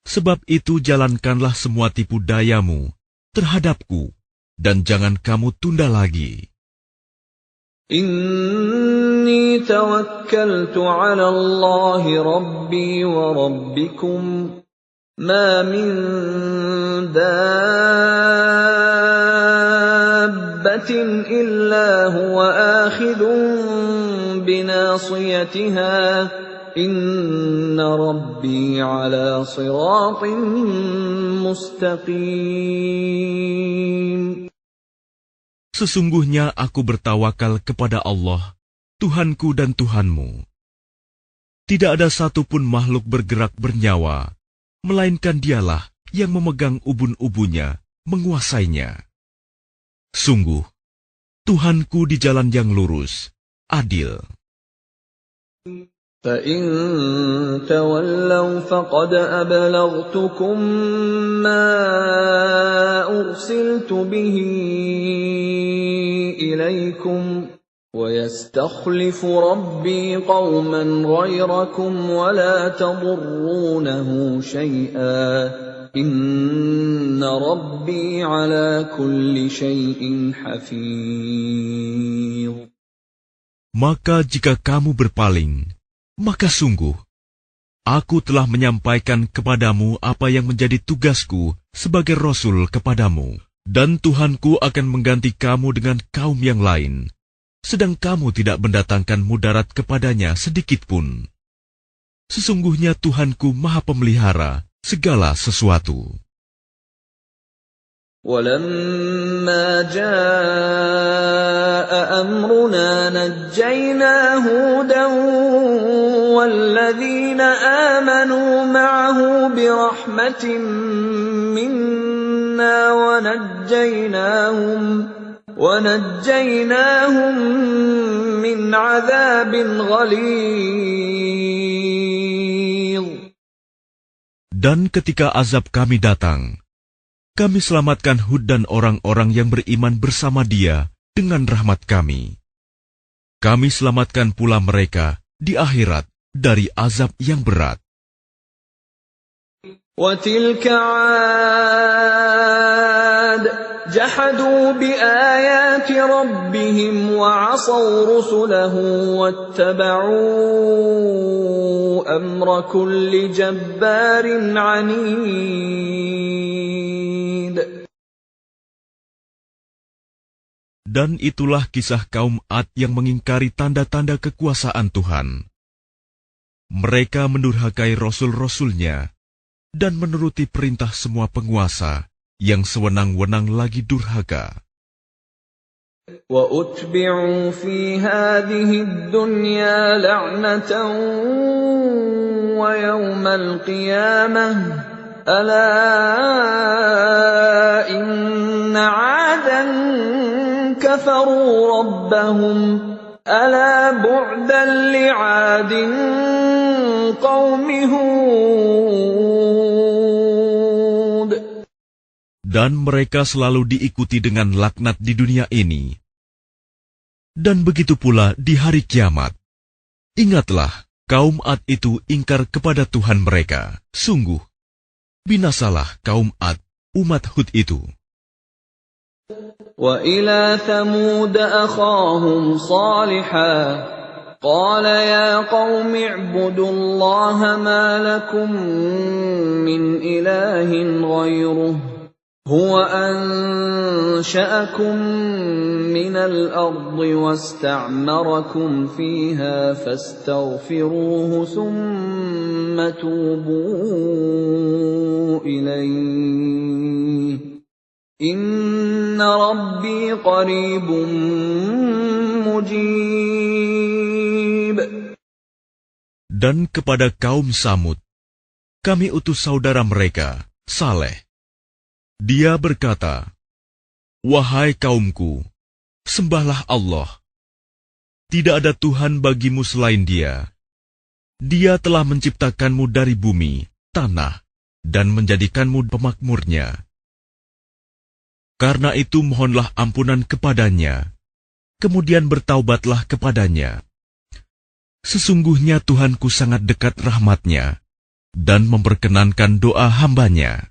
sebab itu jalankanlah semua tipu dayamu terhadapku, dan jangan kamu tunda lagi. إني توكلت على الله ربي وربكم ما من دابة إلا هو آخذ بناصيتها إن ربي على صراط مستقيم. Sesungguhnya aku bertawakal kepada Allah, Tuhanku dan Tuhanmu. Tidak ada satupun makhluk bergerak bernyawa, melainkan Dialah yang memegang ubun-ubunnya, menguasainya. Sungguh, Tuhanku di jalan yang lurus, adil. فَإِن تَوَلَّوْا فَقَدْ أَبْلَغْتُكُم مَّا أُرْسِلْتُ بِهِ إِلَيْكُمْ وَيَسْتَخْلِفُ رَبِّي قَوْمًا غَيْرَكُمْ وَلَا تَضُرُّونَهُ شَيْئًا إِنَّ رَبِّي عَلَى كُلِّ شَيْءٍ حَفِيظٌ. Maka jika kamu berpaling, maka sungguh, aku telah menyampaikan kepadamu apa yang menjadi tugasku sebagai Rasul kepadamu, dan Tuhanku akan mengganti kamu dengan kaum yang lain, sedang kamu tidak mendatangkan mudarat kepadanya sedikitpun. Sesungguhnya Tuhanku Maha Pemelihara segala sesuatu. وَلَمَّا جَاءَ أَمْرُنَا نَجَّيْنَا هُودًا وَالَّذِينَ آمَنُوا مَعَهُ بِرَحْمَةٍ مِّنَّا وَنَجَّيْنَاهُمْ مِنْ عَذَابٍ غَلِيظٍ. Dan ketika azab kami datang, kami selamatkan Hud dan orang-orang yang beriman bersama dia dengan rahmat kami. Kami selamatkan pula mereka di akhirat dari azab yang berat. وَتِلْكَ عَادٌ جَحَدُوا بِآيَاتِ رَبِّهِمْ وَعَصَوْا رُسُلَهُ وَاتَّبَعُوا أَمْرَ كُلِّ جَبَّارٍ عَنِيدٍ. Dan itulah kisah kaum Ad yang mengingkari tanda-tanda kekuasaan Tuhan. Mereka mendurhakai rasul-rasulnya dan menuruti perintah semua penguasa yang sewenang-wenang lagi durhaka. وَأُتْبِعُوا فِي هَٰذِهِ الدُّنْيَا لَعْنَةً وَيَوْمَ الْقِيَامَةِ ۗ أَلَا إِنَّ عَادًا كَفَرُوا رَبَّهُمْ ۗ أَلَا بُعْدًا لِّعَادٍ قَوْمِ هُودٍ. Dan mereka selalu diikuti dengan laknat di dunia ini. Dan begitu pula di hari kiamat. Ingatlah, kaum Ad itu ingkar kepada Tuhan mereka. Sungguh, binasalah kaum Ad, umat Hud itu. وَإِلَىٰ ثَمُودَ أَخَاهُمْ صَالِحًا قَالَ يَا قَوْمِ اعْبُدُوا اللَّهَ مَا لَكُم مِّنْ إِلَٰهٍ غَيْرُهُ هُوَ أَنشَأَكُم مِّنَ الْأَرْضِ وَاسْتَعْمَرَكُمْ فِيهَا فَاسْتَغْفِرُوهُ ثُمَّ تُوبُوا إِلَيْهِ إِنَّ رَبِّي قَرِيبٌ مُّجِيبٌ. Dan kepada kaum Samud, kami utus saudara mereka, Saleh. Dia berkata, "Wahai kaumku, sembahlah Allah. Tidak ada Tuhan bagimu selain Dia. Dia telah menciptakanmu dari bumi, tanah, dan menjadikanmu pemakmurnya. Karena itu mohonlah ampunan kepadanya, kemudian bertaubatlah kepadanya. Sesungguhnya Tuhanku sangat dekat rahmatnya, dan memperkenankan doa hambanya."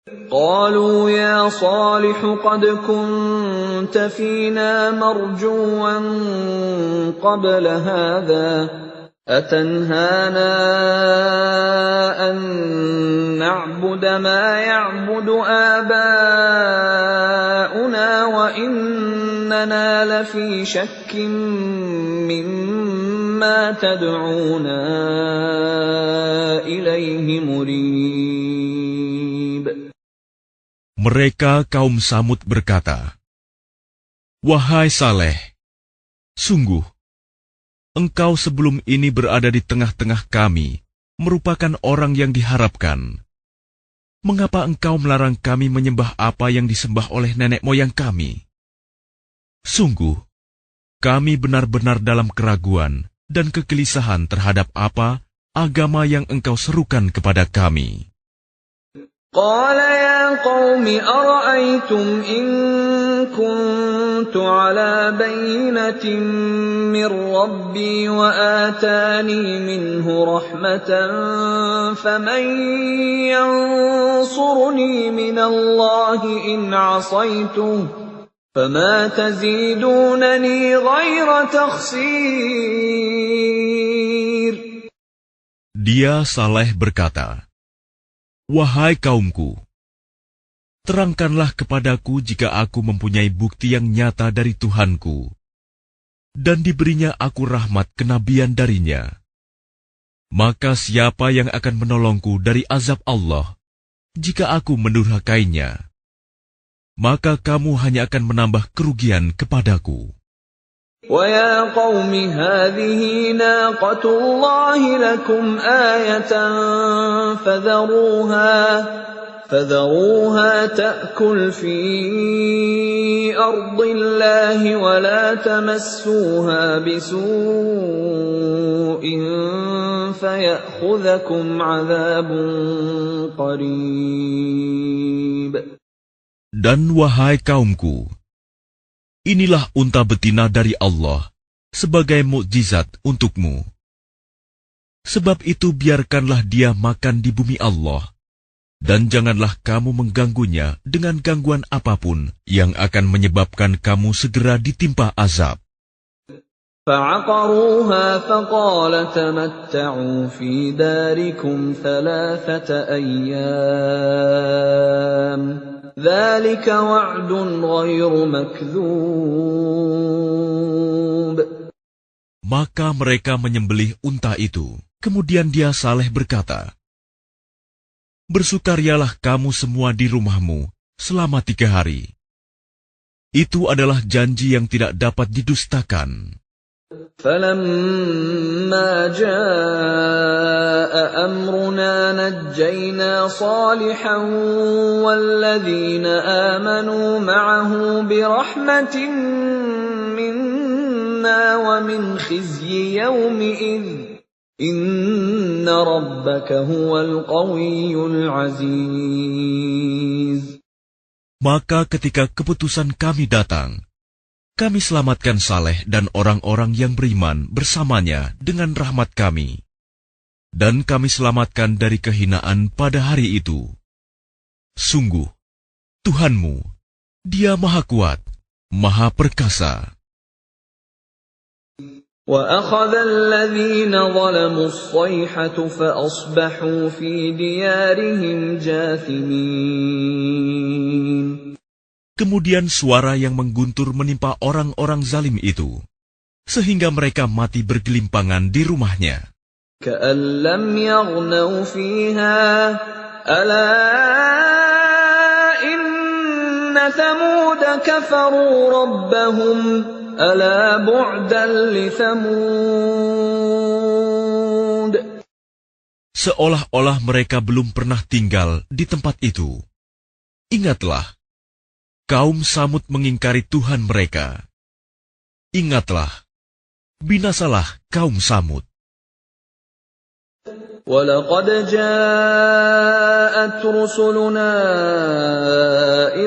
قالوا يا صالح قد كنت فينا مرجوا قبل هذا أتنهانا أن نعبد ما يعبد آباؤنا وإننا لفي شك مما تدعونا إليه مريب. Mereka kaum Samud berkata, "Wahai Saleh, sungguh, engkau sebelum ini berada di tengah-tengah kami, merupakan orang yang diharapkan. Mengapa engkau melarang kami menyembah apa yang disembah oleh nenek moyang kami? Sungguh, kami benar-benar dalam keraguan dan kegelisahan terhadap apa agama yang engkau serukan kepada kami." قال يا قوم أرأيتم إن كنت على بينة من ربي وآتاني منه رحمة فمن ينصرني من الله إن عصيته فما تزيدونني غير تخسير. Dia Saleh berkata, "Wahai kaumku, terangkanlah kepadaku jika aku mempunyai bukti yang nyata dari Tuhanku, dan diberinya aku rahmat kenabian darinya. Maka siapa yang akan menolongku dari azab Allah, jika aku mendurhakainya? Maka kamu hanya akan menambah kerugian kepadaku." وَيَا قَوْمِ هَٰذِهِ نَاقَةُ اللَّهِ لَكُمْ آيَةً فَذَرُوهَا تَأْكُلْ فِي أَرْضِ اللَّهِ وَلَا تَمَسُّوهَا بِسُوءٍ فَيَأْخُذَكُمْ عَذَابٌ قَرِيبٌ. Dan wahai kaumku, inilah unta betina dari Allah sebagai mukjizat untukmu. Sebab itu biarkanlah dia makan di bumi Allah, dan janganlah kamu mengganggunya dengan gangguan apapun yang akan menyebabkan kamu segera ditimpa azab. فَعَقَرُوهَا فَقَالَ تَمَتَّعُوا فِي دَارِكُمْ 3 أَيَّامٍ ذَلِكَ وَعْدٌ غَيْرُ مَكْذُوبٍ. Maka mereka menyembelih unta itu. Kemudian dia Saleh berkata, "Bersukarialah kamu semua di rumahmu selama 3 hari. Itu adalah janji yang tidak dapat didustakan. فَلَمَّا جَاءَ أَمْرُنَا نَجَّيْنَا صَالِحًا وَالَّذِينَ آمَنُوا مَعَهُ بِرَحْمَةٍ مِنَّا وَمِنْ خِزْيِ يَوْمِئِذٍ إِنَّ رَبَّكَ هُوَ الْقَوِيُّ الْعَزِيزُ. Maka ketika keputusan kami datang, kami selamatkan Saleh dan orang-orang yang beriman bersamanya dengan rahmat kami. Dan kami selamatkan dari kehinaan pada hari itu. Sungguh, Tuhanmu, Dia Maha Kuat, Maha Perkasa. وَأَخَذَ الَّذِينَ ظَلَمُوا الصَّيْحَةُ فَأَصْبَحُوا فِي دِيَارِهِمْ جَاثِمِينَ. Kemudian suara yang mengguntur menimpa orang-orang zalim itu, sehingga mereka mati bergelimpangan di rumahnya. كَأَن لَّمْ يَغْنَوْا فِيهَا أَلَا إِنَّ ثَمُودَ كَفَرُوا رَبَّهُمْ أَلَا بُعْدًا لِثَمُودَ. Seolah-olah mereka belum pernah tinggal di tempat itu. Ingatlah, kaum Samud mengingkari Tuhan mereka. Ingatlah, binasalah kaum Samud. وَلَقَدْ جَاءَتْ رُسُلُنَا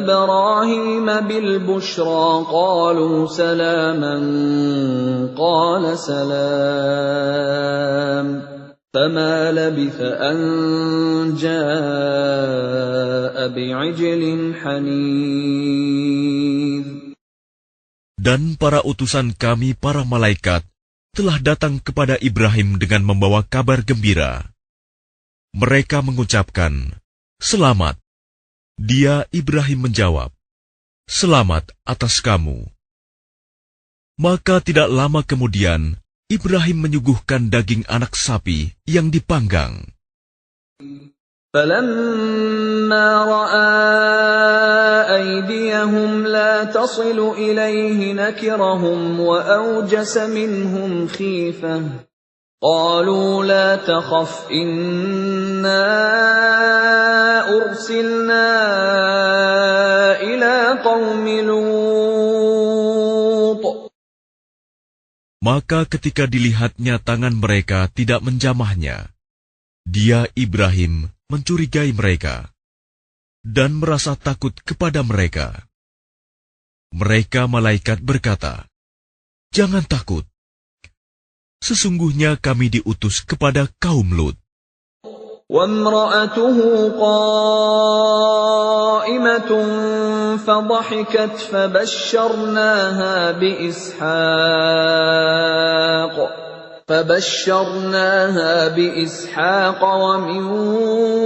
إِبْرَاهِيمَ بِالْبُشْرَىٰ قَالُوا سَلَامًا قَالَ سَلَامٌ فَمَا لَبِثَ أَن جَاءَ بِعِجْلٍ حَنِيذٍ. Dan para utusan kami, para malaikat, telah datang kepada Ibrahim dengan membawa kabar gembira. Mereka mengucapkan, "Selamat." Dia, Ibrahim, menjawab, "Selamat atas kamu." Maka tidak lama kemudian, Ibrahim menyuguhkan daging anak sapi yang dipanggang. فَلَمَّا رَأَىٰ أَيْدِيَهُمْ لَا تَصِلُ إِلَيْهِ نَكِرَهُمْ وَأَوْجَسَ مِنْهُمْ خِيفَةً قَالُوا لَا تَخَفْ إِنَّا أُرْسِلْنَا إِلَىٰ قَوْمِ لُوطٍ. Maka ketika dilihatnya tangan mereka tidak menjamahnya, dia, Ibrahim, mencurigai mereka dan merasa takut kepada mereka. Mereka malaikat berkata, "Jangan takut. Sesungguhnya kami diutus kepada kaum Lut." وَامْرَأَتُهُ قَائِمَةٌ فَضَحِكَتْ فَبَشَّرْنَاهَا بِإِسْحَاقَ وَمِنْ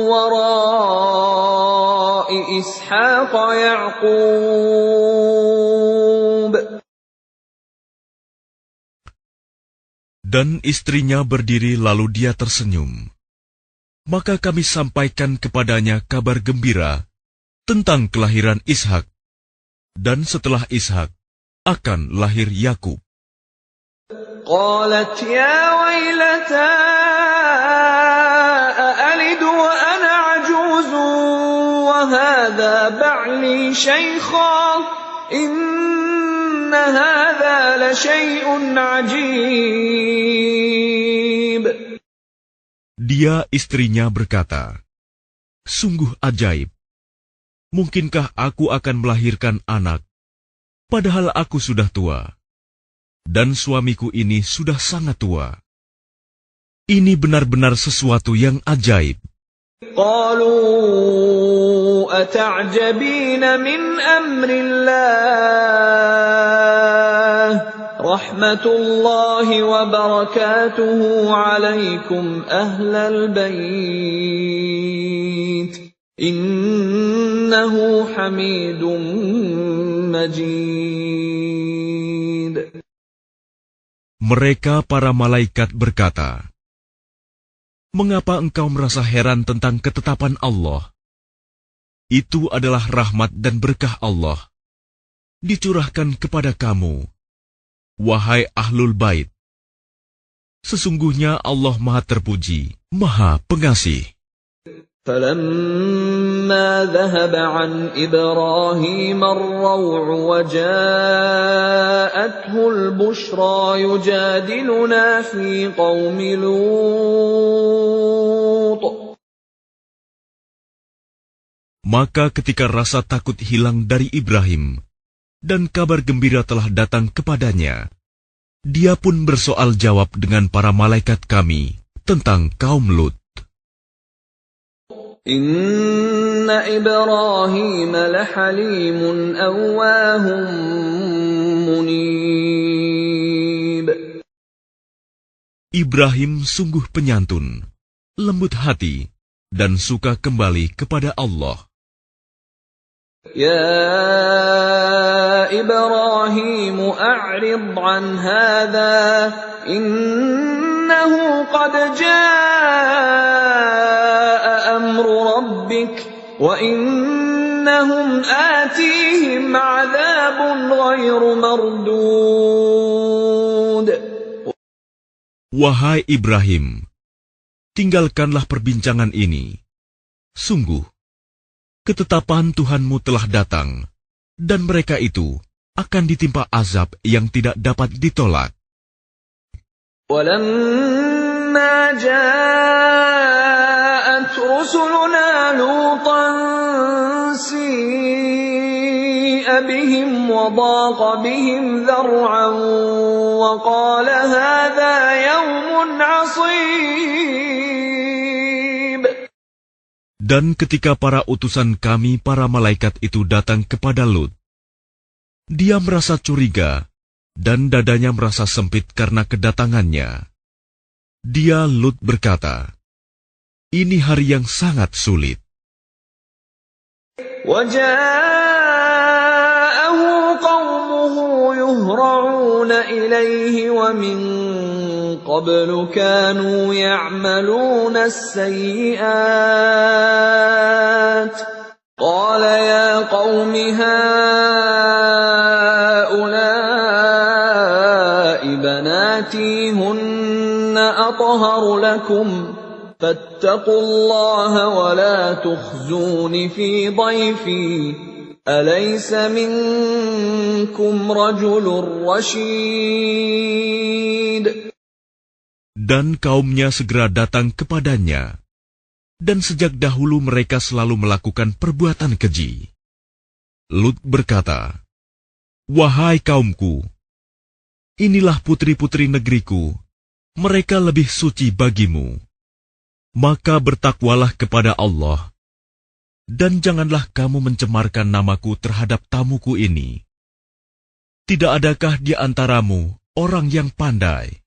وَرَاءِ إِسْحَاقَ يَعْقُوبَ. Dan istrinya berdiri lalu dia tersenyum. Maka kami sampaikan kepadanya kabar gembira tentang kelahiran Ishak. Dan setelah Ishak akan lahir Yakub. قالت يا ويلتى أألد وأنا عجوز وهذا بعلي شيخا إن هذا لشيء عجيب. Dia, istrinya, berkata, "Sungguh ajaib. Mungkinkah aku akan melahirkan anak, padahal aku sudah tua? Dan suamiku ini sudah sangat tua. Ini benar-benar sesuatu yang ajaib." قالوا أتعجبين من أمر الله رحمة الله وبركاته عليكم أهل البيت إنه حميد مجيد. Mereka para malaikat berkata, "Mengapa engkau merasa heran tentang ketetapan Allah? Itu adalah rahmat dan berkah Allah. dicurahkan kepada kamu, wahai Ahlul Bait. Sesungguhnya Allah Maha Terpuji, Maha Pengasih. فَلَمَّا ذَهَبَ عَنْ إِبْرَاهِيمَ الرَّوْعُ وَجَاءَتْهُ الْبُشْرَى يُجَادِلُنَا فِي قَوْمِ لُوطٍ. Maka ketika rasa takut hilang dari Ibrahim, dan kabar gembira telah datang kepadanya, dia pun bersoal jawab dengan para malaikat kami tentang kaum Lut. Inna Ibrahim lahalimun awwahum munib. Ibrahim sungguh penyantun, lembut hati, dan suka kembali kepada Allah. Ya Ibrahim a'rid an hadha innahu qad jaa amru rabbik wa innahum atihim 'adzabun ghairu mardud. Wahai Ibrahim, tinggalkanlah perbincangan ini. Sungguh, ketetapan Tuhanmu telah datang, dan mereka itu akan ditimpa azab yang tidak dapat ditolak. وَلَمَّا جَاءَتْ رُسُلُنَا لُوطًا سِيءَ بِهِمْ وَضَاقَ بِهِمْ ذَرْعًا وَقَالَ هَذَا يَوْمٌ عَصِيبٌ. Dan ketika para utusan kami, para malaikat itu datang kepada Lut, dia merasa curiga, dan dadanya merasa sempit karena kedatangannya. Dia, Lut, berkata, "Ini hari yang sangat sulit." وَجَاءَهُ قَوْمُهُ يُهْرَعُونَ إِلَيْهِ وَمِنْ قَبْلُ كَانُوا يَعْمَلُونَ السَّيِّئَاتِ قَالَ يَا قَوْمِ هَؤُلَاءِ بَنَاتِي هُنَّ أَطْهَرُ لَكُمْ فَاتَّقُوا اللَّهَ وَلَا تُخْزُونِ فِي ضَيْفِي أَلَيْسَ مِنكُمْ رَجُلٌ رَّشِيدٌ. Dan kaumnya segera datang kepadanya, dan sejak dahulu mereka selalu melakukan perbuatan keji. Lut berkata, "Wahai kaumku, inilah putri-putri negeriku, mereka lebih suci bagimu. Maka bertakwalah kepada Allah, dan janganlah kamu mencemarkan namaku terhadap tamuku ini. Tidak adakah di antaramu orang yang pandai?"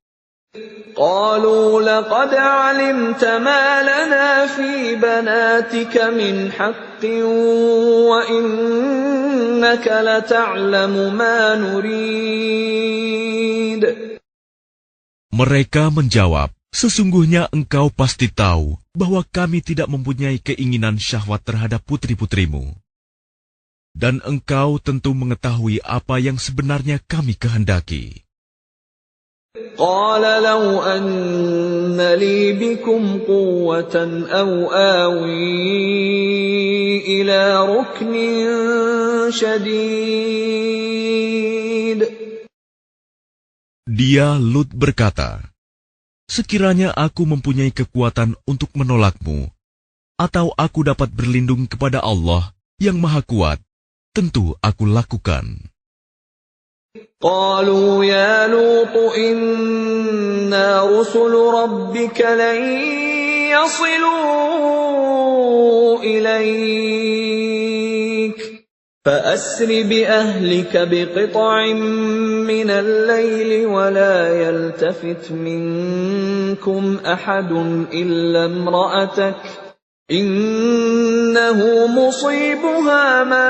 قالوا لقد علمت ما لنا في بناتك من حق وإنك لتعلم ما نريد. Mereka menjawab, "Sesungguhnya engkau pasti tahu bahwa kami tidak mempunyai keinginan syahwat terhadap putri-putrimu. Dan engkau tentu mengetahui apa yang sebenarnya kami kehendaki." قال لو أن لي بكم قوة أو آوي إلى ركن شديد. Dia, Lut, berkata, "Sekiranya aku mempunyai kekuatan untuk menolakmu, atau aku dapat berlindung kepada Allah yang Maha Kuat, tentu aku lakukan." قالوا يا لوط إنا رسل ربك لن يصلوا إليك فأسر بأهلك بقطع من الليل ولا يلتفت منكم أحد إلا امرأتك إنه مصيبها ما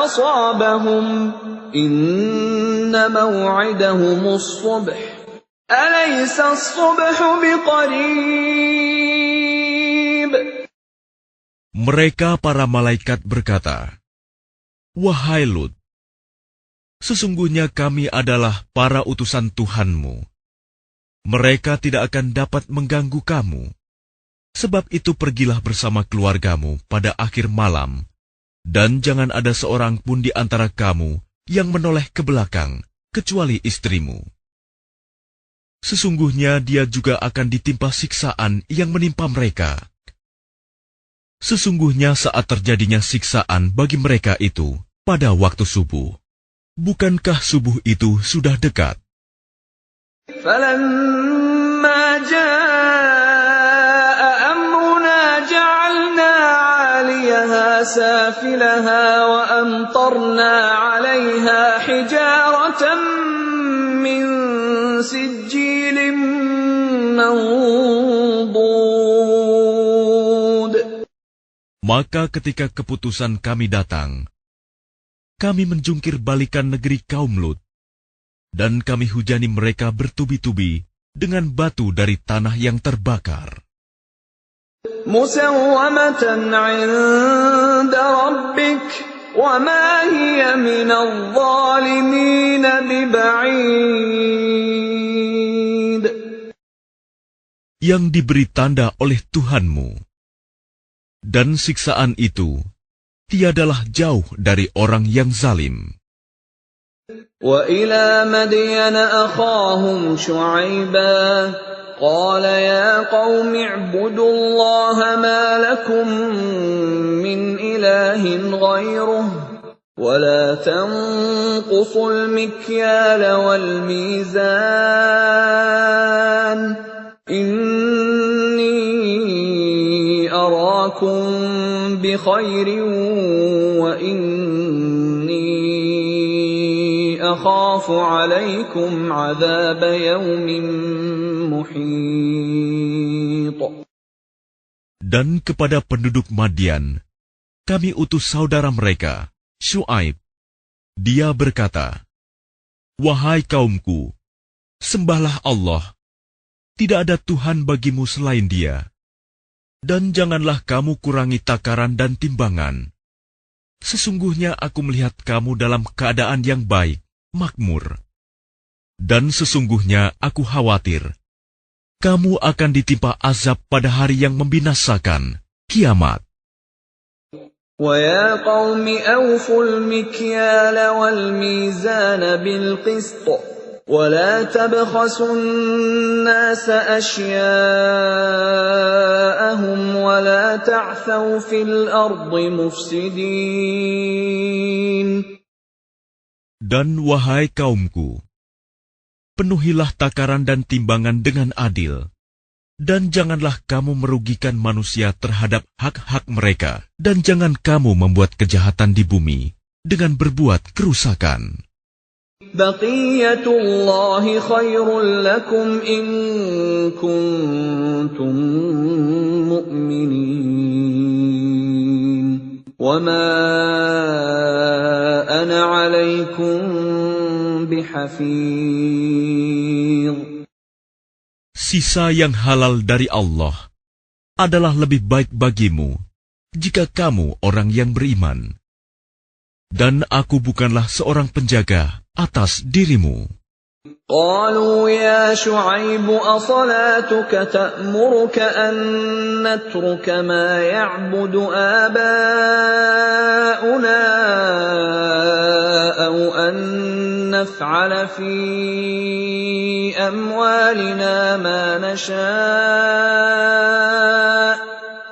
أصابهم إن موعدهم الصبح أليس الصبح بقريب. Mereka para malaikat berkata, Wahai Lut, sesungguhnya kami adalah para utusan Tuhanmu. Mereka tidak akan dapat mengganggu kamu. Sebab itu pergilah bersama keluargamu pada akhir malam, dan jangan ada seorang pun di antara kamu yang menoleh ke belakang, kecuali istrimu. Sesungguhnya dia juga akan ditimpa siksaan yang menimpa mereka. Sesungguhnya saat terjadinya siksaan bagi mereka itu pada waktu subuh. Bukankah subuh itu sudah dekat? فَلَمَّا جَاءَ أَمْرُنَا جَعَلْنَا عَالِيَهَا سَافِلَهَا وَأَمْطَرْنَا عَلَيْهَا حِجَارَةً مِّن سِجِّيلٍ مَّنضُودٍ. Maka ketika keputusan kami datang, kami menjungkir balikan negeri kaum Lut, dan kami hujani mereka bertubi-tubi dengan batu dari tanah yang terbakar. مُّسَوَّمَةً عِندَ رَبِّكَ وَمَا هِيَ مِنَ الظَّالِمِينَ بِبَعِيدٍ. Yang diberi tanda oleh Tuhanmu. Dan siksaan itu tiadalah jauh dari orang yang zalim. وَإِلَى مَدْيَنَ أَخَاهُمْ شُعَيْبًا قَالَ يَا قَوْمِ اعْبُدُوا اللَّهَ مَا لَكُمْ مِنْ إِلَٰهٍ غَيْرُهُ وَلَا تَنقُصُوا الْمِكْيَالَ وَالْمِيزَانَ إِنِّي أَرَاكُمْ بِخَيْرٍ وَإِنِّي أَخَافُ عَلَيْكُمْ عَذَابَ يَوْمٍ مُحِيطٍ. Dan kepada penduduk Madian, kami utus saudara mereka, Syuaib. Dia berkata, "Wahai kaumku, sembahlah Allah. Tidak ada Tuhan bagimu selain Dia. Dan janganlah kamu kurangi takaran dan timbangan. Sesungguhnya aku melihat kamu dalam keadaan yang baik, makmur. Dan sesungguhnya aku khawatir, kamu akan ditimpa azab pada hari yang membinasakan, kiamat." وَيَا قَوْمِ أَوْفُوا الْمِكْيَالَ وَالْمِيزَانَ بِالْقِسْطِ وَلَا تَبْخَسُوا النَّاسَ أَشْيَاءَهُمْ وَلَا تَعْثَوْا فِي الْأَرْضِ مُفْسِدِينَ. Dan wahai kaumku, penuhilah takaran dan timbangan dengan adil, dan janganlah kamu merugikan manusia terhadap hak-hak mereka, dan jangan kamu membuat kejahatan di bumi dengan berbuat kerusakan. بَقِيَّةُ اللَّهِ خَيْرٌ لَكُمْ إِن كُنتُم مُّؤْمِنِينَ وَمَا أَنَا عَلَيْكُمْ بِحَفِيظٍ. Sisa yang halal dari Allah adalah lebih baik bagimu jika kamu orang yang beriman. Dan aku bukanlah seorang penjaga atas dirimu. قالوا يا شعيب أصلاتك تأمرك أن نترك ما يعبد آباؤنا أو أن نفعل في أموالنا ما نشاء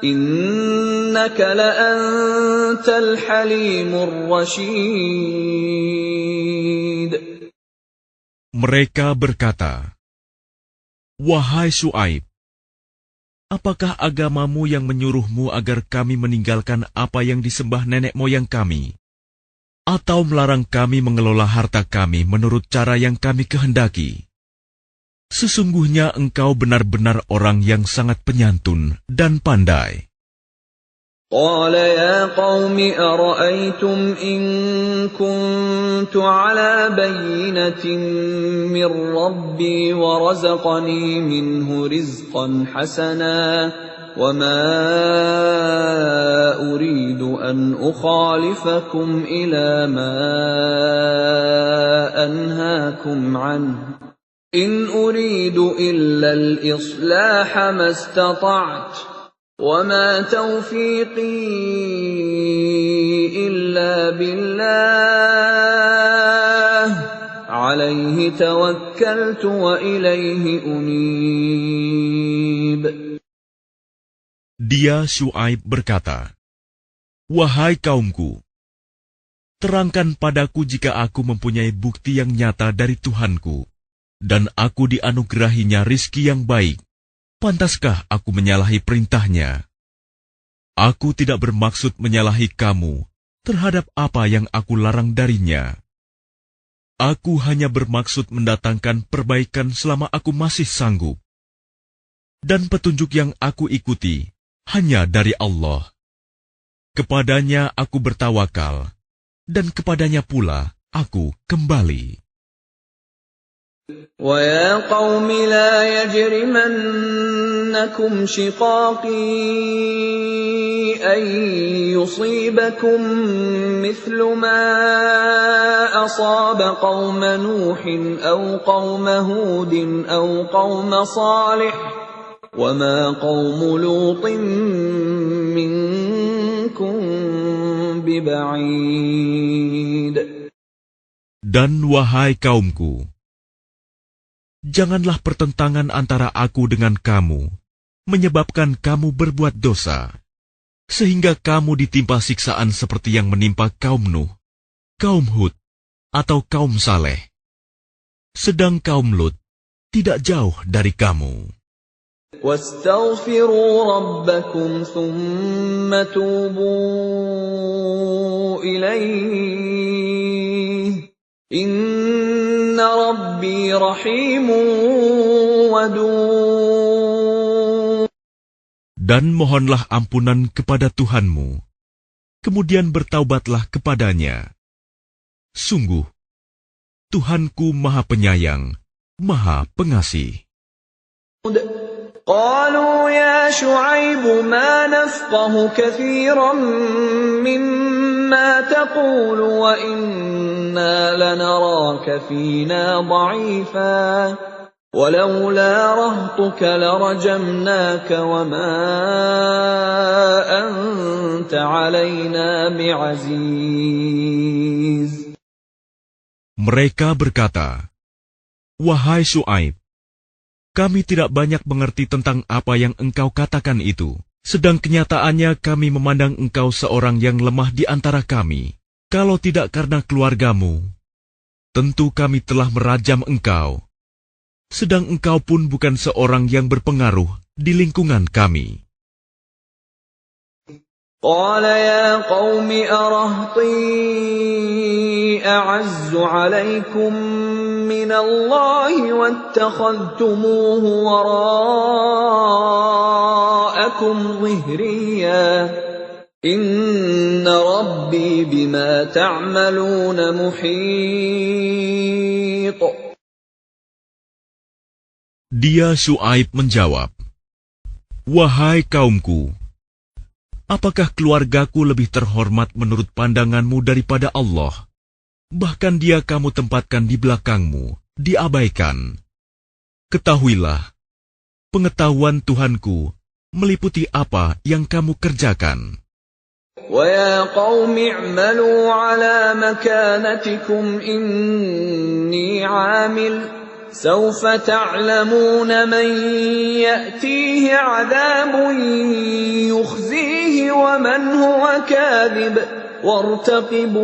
إنك لأنت الحليم الرشيد. Mereka berkata, "Wahai Syuaib, apakah agamamu yang menyuruhmu agar kami meninggalkan apa yang disembah nenek moyang kami, atau melarang kami mengelola harta kami menurut cara yang kami kehendaki? Sesungguhnya engkau benar-benar orang yang sangat penyantun dan pandai." قال يا قوم أرأيتم إن كنت على بينة من ربي ورزقني منه رزقا حسنا وما أريد أن أخالفكم إلى ما أنهاكم عنه إن أريد إلا الإصلاح ما استطعت وما توفيقي إلا بالله عليه توكلت وإليه أنيب. Dia Syuaib berkata, "Wahai kaumku, terangkan padaku jika aku mempunyai bukti yang nyata dari Tuhanku, dan aku dianugerahinya rizki yang baik. Pantaskah aku menyalahi perintahnya? Aku tidak bermaksud menyalahi kamu terhadap apa yang aku larang darinya. Aku hanya bermaksud mendatangkan perbaikan selama aku masih sanggup. Dan petunjuk yang aku ikuti hanya dari Allah. Kepadanya aku bertawakal, dan kepadanya pula aku kembali." وَيَا قَوْمِ لَا يَجْرِمَنَّكُمْ شِقَاقِي أَن يُصِيبَكُم مِّثْلُ مَا أَصَابَ قَوْمَ نُوحٍ أَوْ قَوْمَ هُودٍ أَوْ قَوْمَ صَالِحٍ وَمَا قَوْمُ لُوطٍ مِّنكُم بِبَعِيدٍ. Dan wahai kaumku, janganlah pertentangan antara aku dengan kamu menyebabkan kamu berbuat dosa, sehingga kamu ditimpa siksaan seperti yang menimpa kaum Nuh, kaum Hud, atau kaum Saleh. Sedang kaum Lut tidak jauh dari kamu. وَاسْتَغْفِرُوا رَبَّكُمْ ثُمَّ تُوبُوا إِلَيْهِ إِنَّ رَبِّي رَحِيمٌ وَدُودٌ. Dan mohonlah ampunan kepada Tuhanmu, kemudian bertaubatlah kepadanya. Sungguh, Tuhanku Maha Penyayang, Maha Pengasih. قالوا يا شعيب ما نفقه كثيرا مما تقول وإنا لنراك فينا ضعيفا ولولا رهطك لرجمناك وما أنت علينا بعزيز. Mereka berkata, "Wahai Syuaib, kami tidak banyak mengerti tentang apa yang engkau katakan itu. Sedang kenyataannya kami memandang engkau seorang yang lemah di antara kami. Kalau tidak karena keluargamu, tentu kami telah merajam engkau. Sedang engkau pun bukan seorang yang berpengaruh di lingkungan kami." قال يا قوم أرهطي أعز عليكم من الله واتخذتموه وراءكم ظهريا إن ربي بما تعملون محيط. Dia Syuaib menjawab, "Wahai kaumku, apakah keluargaku lebih terhormat menurut pandanganmu daripada Allah? Bahkan dia kamu tempatkan di belakangmu, diabaikan. Ketahuilah, pengetahuan Tuhanku meliputi apa yang kamu kerjakan." وَيَا قَوْمِ اعْمَلُوا عَلَى مَكَانَتِكُمْ إِنِّي عَامِلٌ سَوْفَ تَعْلَمُونَ مَنْ يَأْتِيهِ عَذَابٌ يُخْزِيهِ وَمَنْ هُوَ كَاذِبٌ وَارْتَقِبُوا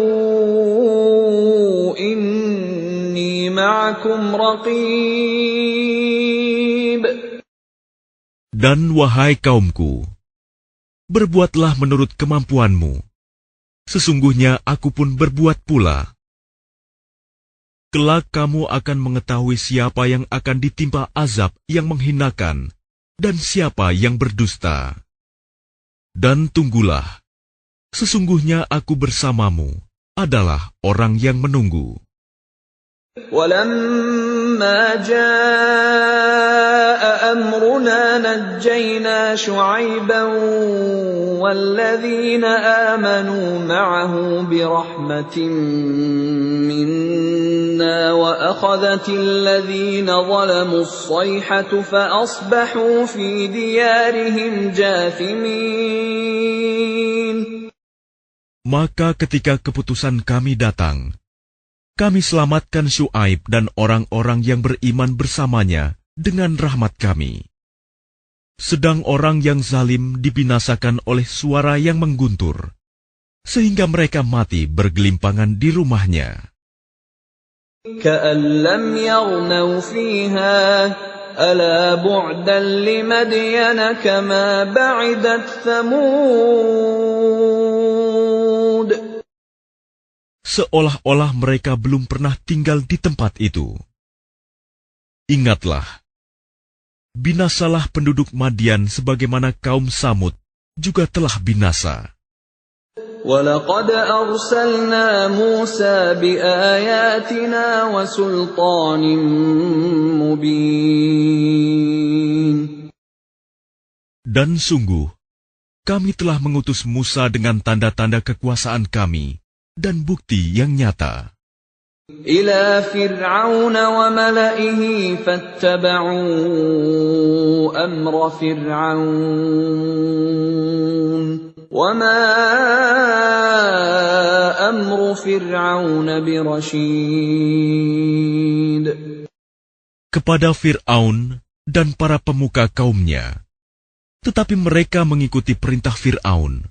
إِنِّي مَعَكُمْ رَقِيبٌ. Dan wahai kaumku, berbuatlah menurut kemampuanmu. Sesungguhnya aku pun berbuat pula. Kelak kamu akan mengetahui siapa yang akan ditimpa azab yang menghinakan dan siapa yang berdusta. Dan tunggulah, sesungguhnya aku bersamamu adalah orang yang menunggu. وَلَمَّا جَاءَ أَمْرُنَا أمرنا نجينا شعيبا والذين آمنوا معه برحمة منا وأخذت الذين ظلموا الصيحة فأصبحوا في ديارهم جاثمين. Maka ketika keputusan kami datang, kami selamatkan Syuaib dan orang-orang yang beriman bersamanya dengan rahmat kami. Sedang orang yang zalim dibinasakan oleh suara yang mengguntur, sehingga mereka mati bergelimpangan di rumahnya. كأن لم يغنوا فيها ألا بعدا لمدين كما بعدت ثمود. Seolah-olah mereka belum pernah tinggal di tempat itu. Ingatlah, binasalah penduduk Madian sebagaimana kaum Samud juga telah binasa. وَلَقَدْ أَرْسَلْنَا مُوسَى بِآيَاتِنَا وَسُلْطَانٍ مُبِينٍ. Dan sungguh, kami telah mengutus Musa dengan tanda-tanda kekuasaan kami dan bukti yang nyata. إِلَى فِرْعَوْنَ وَمَلَئِهِ فَاتَّبَعُوا أَمْرَ فِرْعَوْنَ وَمَا أَمْرُ فِرْعَوْنَ بِرَشِيدٍ. Kepada Fir'aun dan para pemuka kaumnya, tetapi mereka mengikuti perintah Fir'aun,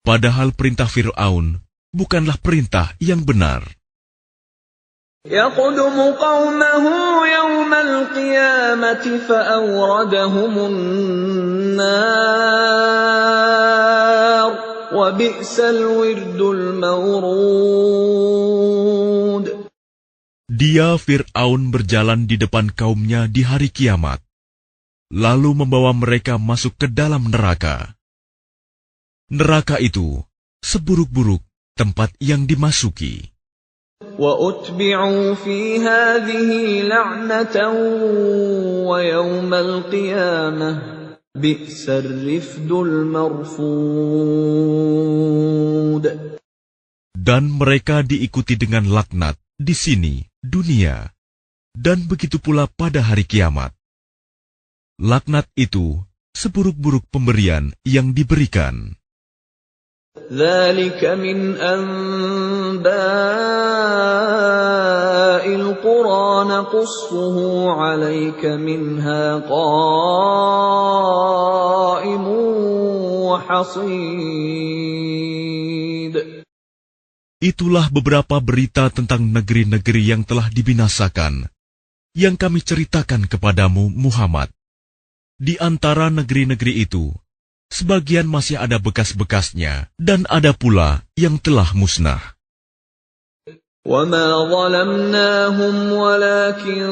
padahal perintah Fir'aun bukanlah perintah yang benar. يَقْدُمُ قَوْمَهُ يَوْمَ الْقِيَامَةِ فَأَوْرَدَهُمُ النَّارَ وَبِئْسَ الْوِرْدُ الْمَوْرُودُ. Dia Fir'aun berjalan di depan kaumnya di hari kiamat, lalu membawa mereka masuk ke dalam neraka. Neraka itu seburuk-buruk tempat yang dimasuki. وَأُتْبِعُوا فِي هَذِهِ لَعْنَةً وَيَوْمَ الْقِيَامَةِ بِئْسَ الرِّفْدُ الْمَرْفُودُ. Dan mereka diikuti dengan laknat di sini, dunia, dan begitu pula pada hari kiamat. Laknat itu seburuk-buruk pemberian yang diberikan. ذَلِكَ مِنْ أَنْبَاءِ الْقُرَى نَقُصُّهُ عَلَيْكَ مِنْهَا قَائِمٌ وَحَصِيدٌ. Itulah beberapa berita tentang negeri-negeri yang telah dibinasakan, yang kami ceritakan kepadamu, Muhammad. Di antara negeri-negeri itu, sebagian masih ada bekas-bekasnya, dan ada pula yang telah musnah. وَمَا ظَلَمْنَاهُمْ وَلَكِنْ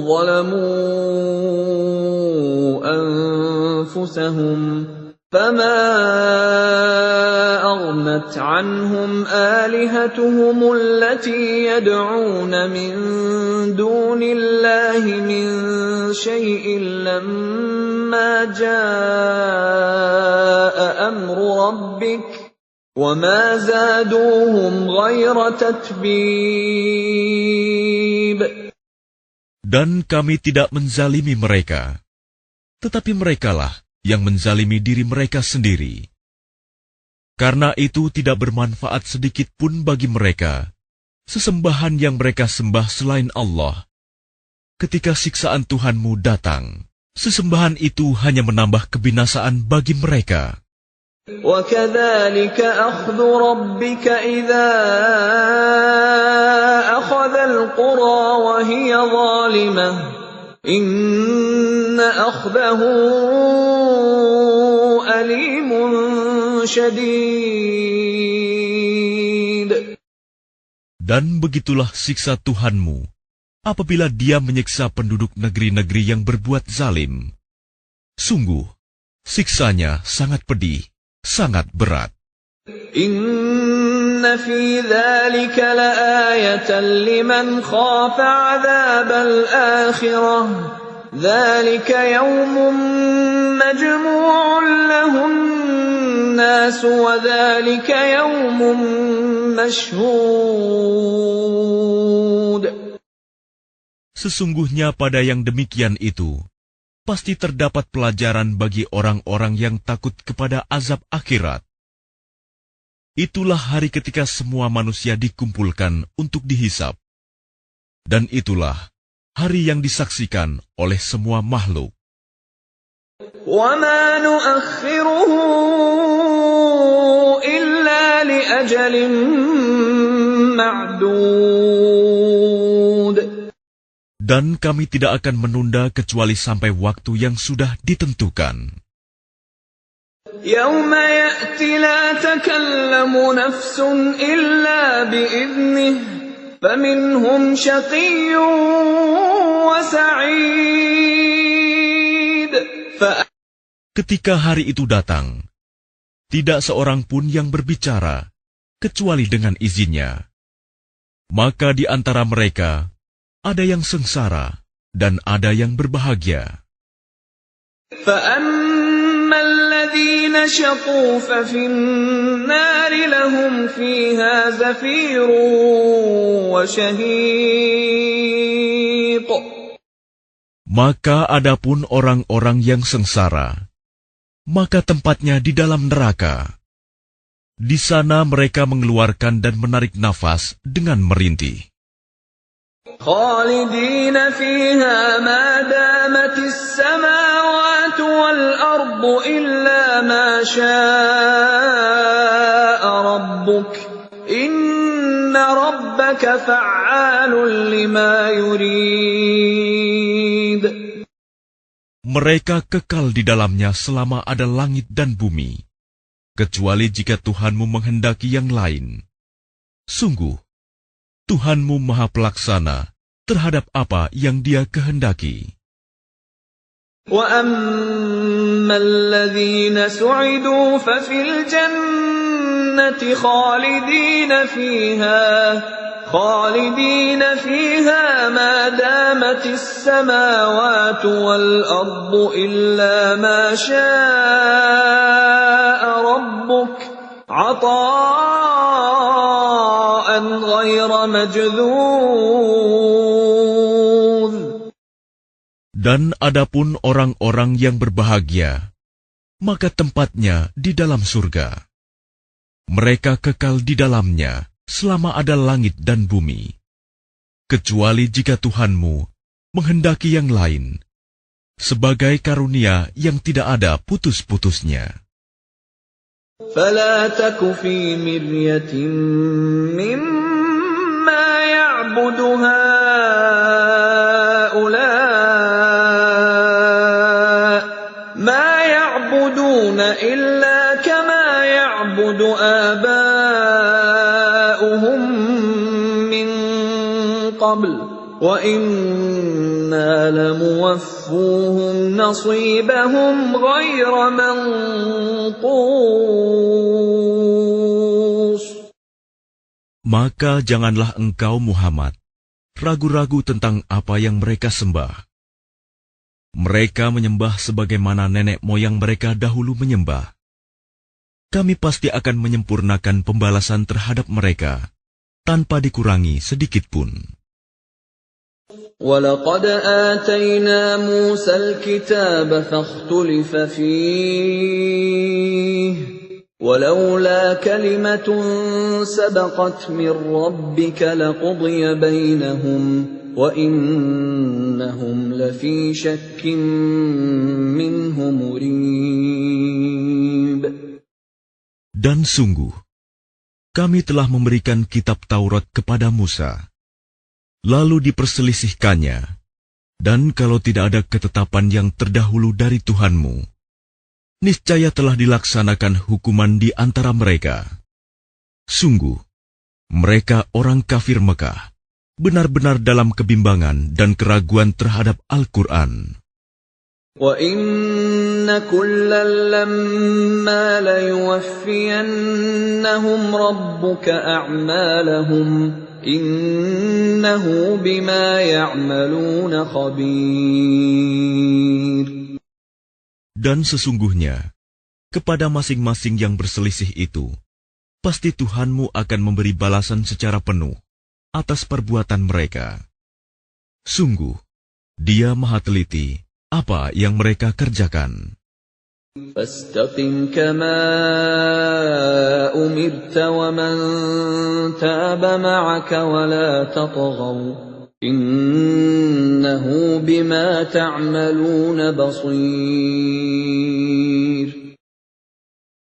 ظَلَمُوا أَنفُسَهُمْ فَمَا أَغْنَتْ عَنْهُمْ آلِهَتُهُمُ الَّتِي يَدْعُونَ مِنْ دُونِ اللَّهِ مِنْ شَيْءٍ لَمَّا جَاءَ أَمْرُ رَبِّكَ وَمَا زَادُوهُمْ غَيْرَ تَتْبِيبٍ. Dan kami tidak menzalimi mereka, tetapi merekalah yang menzalimi diri mereka sendiri. Karena itu tidak bermanfaat sedikit pun bagi mereka sesembahan yang mereka sembah selain Allah. Ketika siksaan Tuhanmu datang, sesembahan itu hanya menambah kebinasaan bagi mereka. وَكَذَلِكَ أَخْذُ رَبِّكَ إِذَا أَخَذَ الْقُرَى وَهِيَ ظَالِمَةٌ إِنَّ أَخْذَهُ أَلِيمٌ شَدِيدٌ. Dan begitulah siksa Tuhanmu apabila Dia menyiksa penduduk negeri-negeri yang berbuat zalim. Sungguh, siksanya sangat pedih, sangat berat. إِنَّ فِي ذَلِكَ لَآيَةً لِمَنْ خَافَ عَذَابَ الْآخِرَةِ ذلك يوم مجموع له الناس وذلك يوم مشهود. Sesungguhnya pada yang demikian itu, pasti terdapat pelajaran bagi orang-orang yang takut kepada azab akhirat. Itulah hari ketika semua manusia dikumpulkan untuk dihisap. Dan itulah hari yang disaksikan oleh semua makhluk. وَمَا نُؤَخِّرُهُ إِلَّا لِأَجَلٍ مَّعْدُودٍ. Dan kami tidak akan menunda kecuali sampai waktu yang sudah ditentukan. يَوْمَ يَأْتِ لَا تَكَلَّمُ نَفْسٌ إِلَّا بِإِذْنِهِ فَمِنْهُمْ شَقِيٌّ وَسَعِيدٌ. Ketika hari itu datang, tidak seorang pun yang berbicara kecuali dengan izinnya. Maka di antara mereka ada yang sengsara dan ada yang berbahagia. فَأَمَّا الَّذِينَ شَقُوا فَفِي النَّارِ لَهُمْ فِيهَا زَفِيرٌ وَشَهِيقٌ. Maka adapun orang-orang yang sengsara, maka tempatnya di dalam neraka. Di sana mereka mengeluarkan dan menarik nafas dengan merintih. خالدين فيها ما دامت السماوات والأرض إلا ما شاء ربك إن ربك فعال لما يريد. Mereka kekal di dalamnya selama ada langit dan bumi, kecuali jika Tuhanmu menghendaki yang lain. Sungguh, Tuhanmu Maha Pelaksana terhadap apa yang Dia kehendaki. وَأَمَّا الَّذِينَ سُعِدُوا فَفِي الْجَنَّةِ خَالِدِينَ فِيهَا مَا دَامَتِ السَّمَاوَاتُ وَالْأَرْضُ إِلَّا مَا شَاءَ رَبُّكَ عَطَاءً غَيْرَ مَجْذُوذٍ. Dan adapun orang-orang yang berbahagia, maka tempatnya di dalam surga. Mereka kekal di dalamnya selama ada langit dan bumi, kecuali jika Tuhanmu menghendaki yang lain, sebagai karunia yang tidak ada putus-putusnya. فَلَا تَكُ فِي مِرْيَةٍ مِّمَّا يَعْبُدُ هَٰؤُلَاءِ مَا يَعْبُدُونَ إِلَّا كَمَا يَعْبُدُ آبَاؤُهُم مِّن قَبْلُ وَإِنَّا لَمُوَفُّوهُمْ نَصِيبَهُمْ غَيْرَ مَنقُوصٍ. Maka janganlah engkau Muhammad ragu-ragu tentang apa yang mereka sembah. Mereka menyembah sebagaimana nenek moyang mereka dahulu menyembah. Kami pasti akan menyempurnakan pembalasan terhadap mereka tanpa dikurangi sedikitpun. وَلَقَدْ آتَيْنَا مُوسَى الْكِتَابَ فَاخْتُلِفَ فِيهِ وَلَوْلَا كَلِمَةٌ سَبَقَتْ مِنْ رَبِّكَ لَقُضِيَ بَيْنَهُمْ وَإِنَّهُمْ لَفِي شَكٍّ مِّنْهُ مُرِيبٍ. Dan sungguh, kami telah memberikan kitab Taurat kepada Musa. Lalu diperselisihkannya, dan kalau tidak ada ketetapan yang terdahulu dari Tuhanmu, niscaya telah dilaksanakan hukuman di antara mereka. Sungguh, mereka orang kafir Mekah, benar-benar dalam kebimbangan dan keraguan terhadap Al-Quran. وَإِنَّ كُلًّا لَّمَّا لَيُوَفِّيَنَّهُمْ رَبُّكَ أَعْمَالَهُمْ إِنَّهُ بِمَا يَعْمَلُونَ خَبِيرٌ. Dan sesungguhnya, kepada masing-masing yang berselisih itu, pasti Tuhanmu akan memberi balasan secara penuh atas perbuatan mereka. Sungguh, Dia Maha Teliti apa yang mereka kerjakan. فَاسْتَقِمْ كَمَا أُمِرْتَ وَمَنْ تَابَ مَعَكَ وَلَا تَطْغَوْا إِنَّهُ بِمَا تَعْمَلُونَ بَصِيرٌ.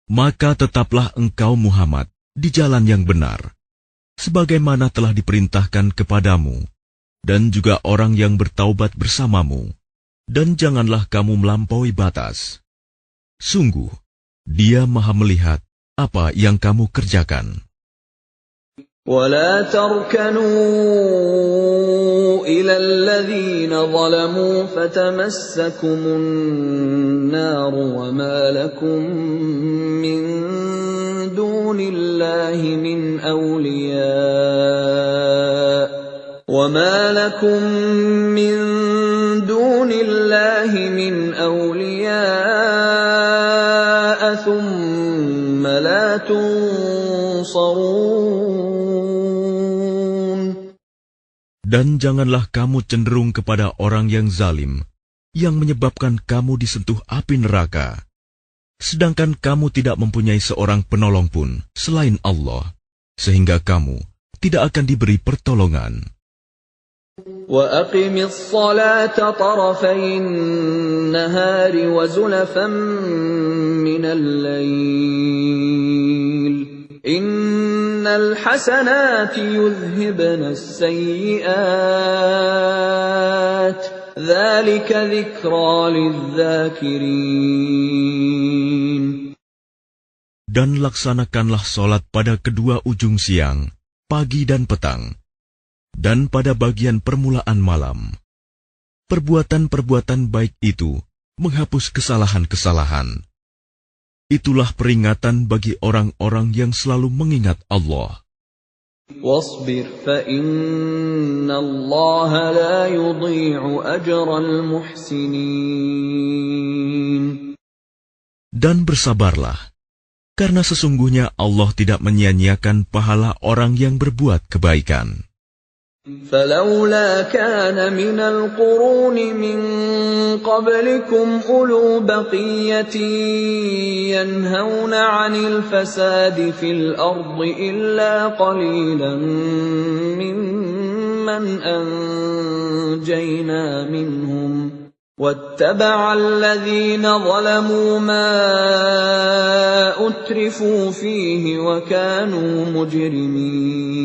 Maka tetaplah engkau Muhammad di jalan yang benar, sebagaimana telah diperintahkan kepadamu, dan juga orang yang bertaubat bersamamu, dan janganlah kamu melampaui batas. Sungguh, Dia Maha melihat apa yang kamu kerjakan. وَلَا تَرْكَنُوا إِلَى الَّذِينَ ظَلَمُوا فَتَمَسَّكُمُ النَّارُ وَمَا لَكُم مِّن دُونِ اللَّهِ مِنْ أَوْلِيَاءَ ثُمَّ لَا تُنصَرُونَ. Dan janganlah kamu cenderung kepada orang yang zalim, yang menyebabkan kamu disentuh api neraka, sedangkan kamu tidak mempunyai seorang penolong pun selain Allah, sehingga kamu tidak akan diberi pertolongan. وَأَقِمِ الصَّلَاةَ طَرَفَيِ النَّهَارِ وَزُلَفًا مِّنَ اللَّيْلِ إِنَّ الْحَسَنَاتِ يُذْهِبْنَ السَّيِّئَاتِ ذَلِكَ ذِكْرَى لِلذَّاكِرِينَ. Dan laksanakanlah solat pada kedua ujung siang, pagi dan petang, dan pada bagian permulaan malam. Perbuatan-perbuatan baik itu menghapus kesalahan-kesalahan. Itulah peringatan bagi orang-orang yang selalu mengingat Allah. وَاصْبِرْ فَإِنَّ اللَّهَ لَا يُضِيعُ أَجْرَ الْمُحْسِنِينَ. Dan bersabarlah, karena sesungguhnya Allah tidak menyia-nyiakan pahala orang yang berbuat kebaikan. فَلَوْلَا كَانَ مِنَ الْقُرُونِ مِنْ قَبْلِكُمْ أُولُو بَقِيَّةٍ يَنْهَوْنَ عَنِ الْفَسَادِ فِي الْأَرْضِ إِلَّا قَلِيلًا مِّمَّنْ أَنْجَيْنَا مِنْهُمْ وَاتَّبَعَ الَّذِينَ ظَلَمُوا مَا أُتْرِفُوا فِيهِ وَكَانُوا مُجْرِمِينَ.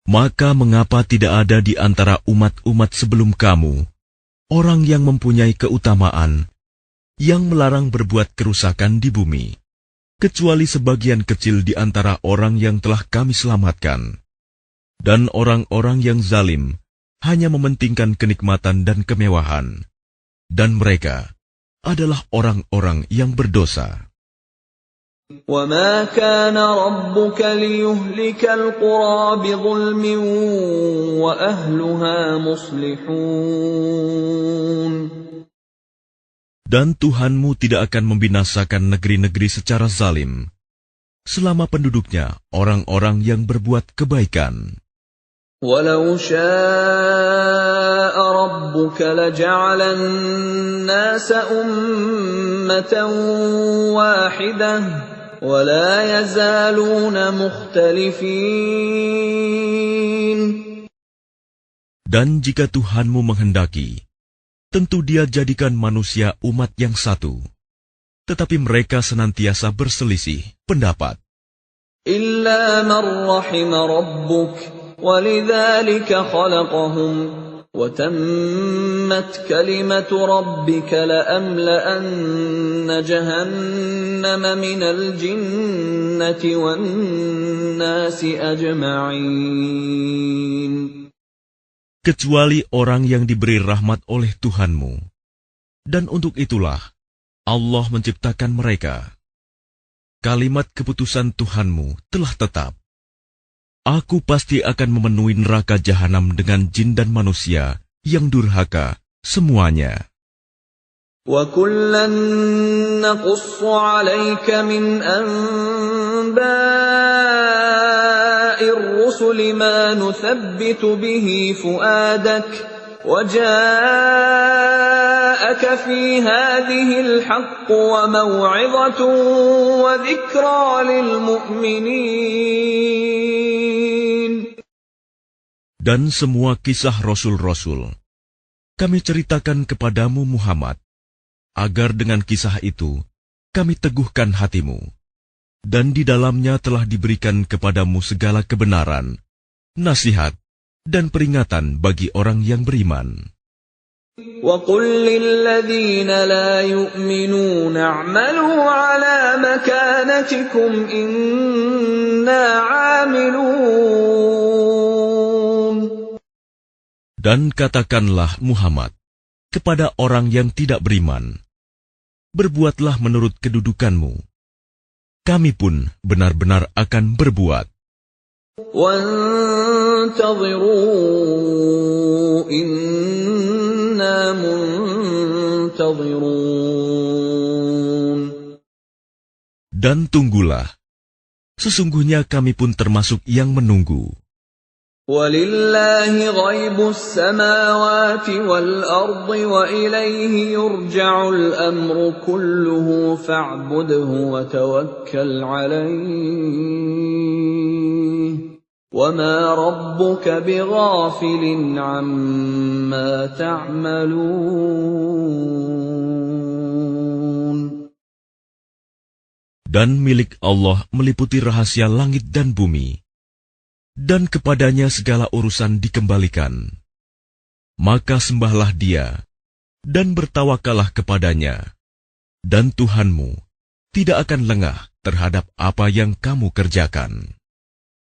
Maka mengapa tidak ada di antara umat-umat sebelum kamu orang yang mempunyai keutamaan, yang melarang berbuat kerusakan di bumi, kecuali sebagian kecil di antara orang yang telah kami selamatkan. Dan orang-orang yang zalim hanya mementingkan kenikmatan dan kemewahan, dan mereka adalah orang-orang yang berdosa. وَمَا كَانَ رَبُّكَ لِيُهْلِكَ الْقُرَى بِظُلْمٍ وَأَهْلُهَا مُصْلِحُونَ. Dan Tuhanmu tidak akan membinasakan negeri-negeri secara zalim, selama penduduknya orang-orang yang berbuat kebaikan. وَلَوْ شَاءَ رَبُّكَ لَجَعَلَ النَّاسَ أُمَّةً وَاحِدَةً وَلَا يَزَالُونَ مُخْتَلِفِينَ. Dan jika Tuhanmu menghendaki, tentu Dia jadikan manusia umat yang satu. Tetapi mereka senantiasa berselisih pendapat. إِلَّا مَنْ رَحِمَ رَبُّكَ وَلِذَلِكَ خَلَقَهُمْ وَتَمَّتْ كَلِمَةُ رَبِّكَ لَأَمْلَأَنَّ جَهَنَّمَ مِنَ الْجِنَّةِ وَالنَّاسِ أَجْمَعِينَ. Kecuali orang yang diberi rahmat oleh Tuhanmu. Dan untuk itulah Allah menciptakan mereka. Kalimat keputusan Tuhanmu telah tetap. Aku pasti akan memenuhi neraka jahanam dengan jin dan manusia yang durhaka semuanya. وَكُلًّا نَّقُصُّ عَلَيْكَ مِنْ أَنبَاءِ الرُّسُلِ مَا نُثَبِّتُ بِهِ فُؤَادَكَ وَجَاءَكَ فِي هَٰذِهِ الْحَقُّ وَمَوْعِظَةٌ وَذِكْرَىٰ لِلْمُؤْمِنِينَ. Dan semua kisah Rasul-Rasul kami ceritakan kepadamu Muhammad, agar dengan kisah itu kami teguhkan hatimu, dan di dalamnya telah diberikan kepadamu segala kebenaran, nasihat, dan peringatan bagi orang yang beriman. وَقُل لِّلَّذِينَ لَا يُؤْمِنُونَ اعْمَلُوا عَلَىٰ مَكَانَتِكُمْ إِنَّا عَامِلُونَ. Dan katakanlah Muhammad kepada orang yang tidak beriman, berbuatlah menurut kedudukanmu. Kami pun benar-benar akan berbuat. وَانتَظِرُوا إِنَّا مُنتَظِرُونَ. Dan tunggulah, sesungguhnya kami pun termasuk yang menunggu. وَلِلَّهِ غَيْبُ السَّمَاوَاتِ وَالْأَرْضِ وَإِلَيْهِ يُرْجَعُ الْأَمْرُ كُلُّهُ فَاعْبُدْهُ وَتَوَكَّلْ عَلَيْهِ وَمَا رَبُّكَ بِغَافِلٍ عَمَّا تَعْمَلُونَ. Dan milik Allah meliputi rahasia langit dan bumi, dan kepadanya segala urusan dikembalikan. Maka sembahlah Dia, dan bertawakallah kepadanya, dan Tuhanmu tidak akan lengah terhadap apa yang kamu kerjakan.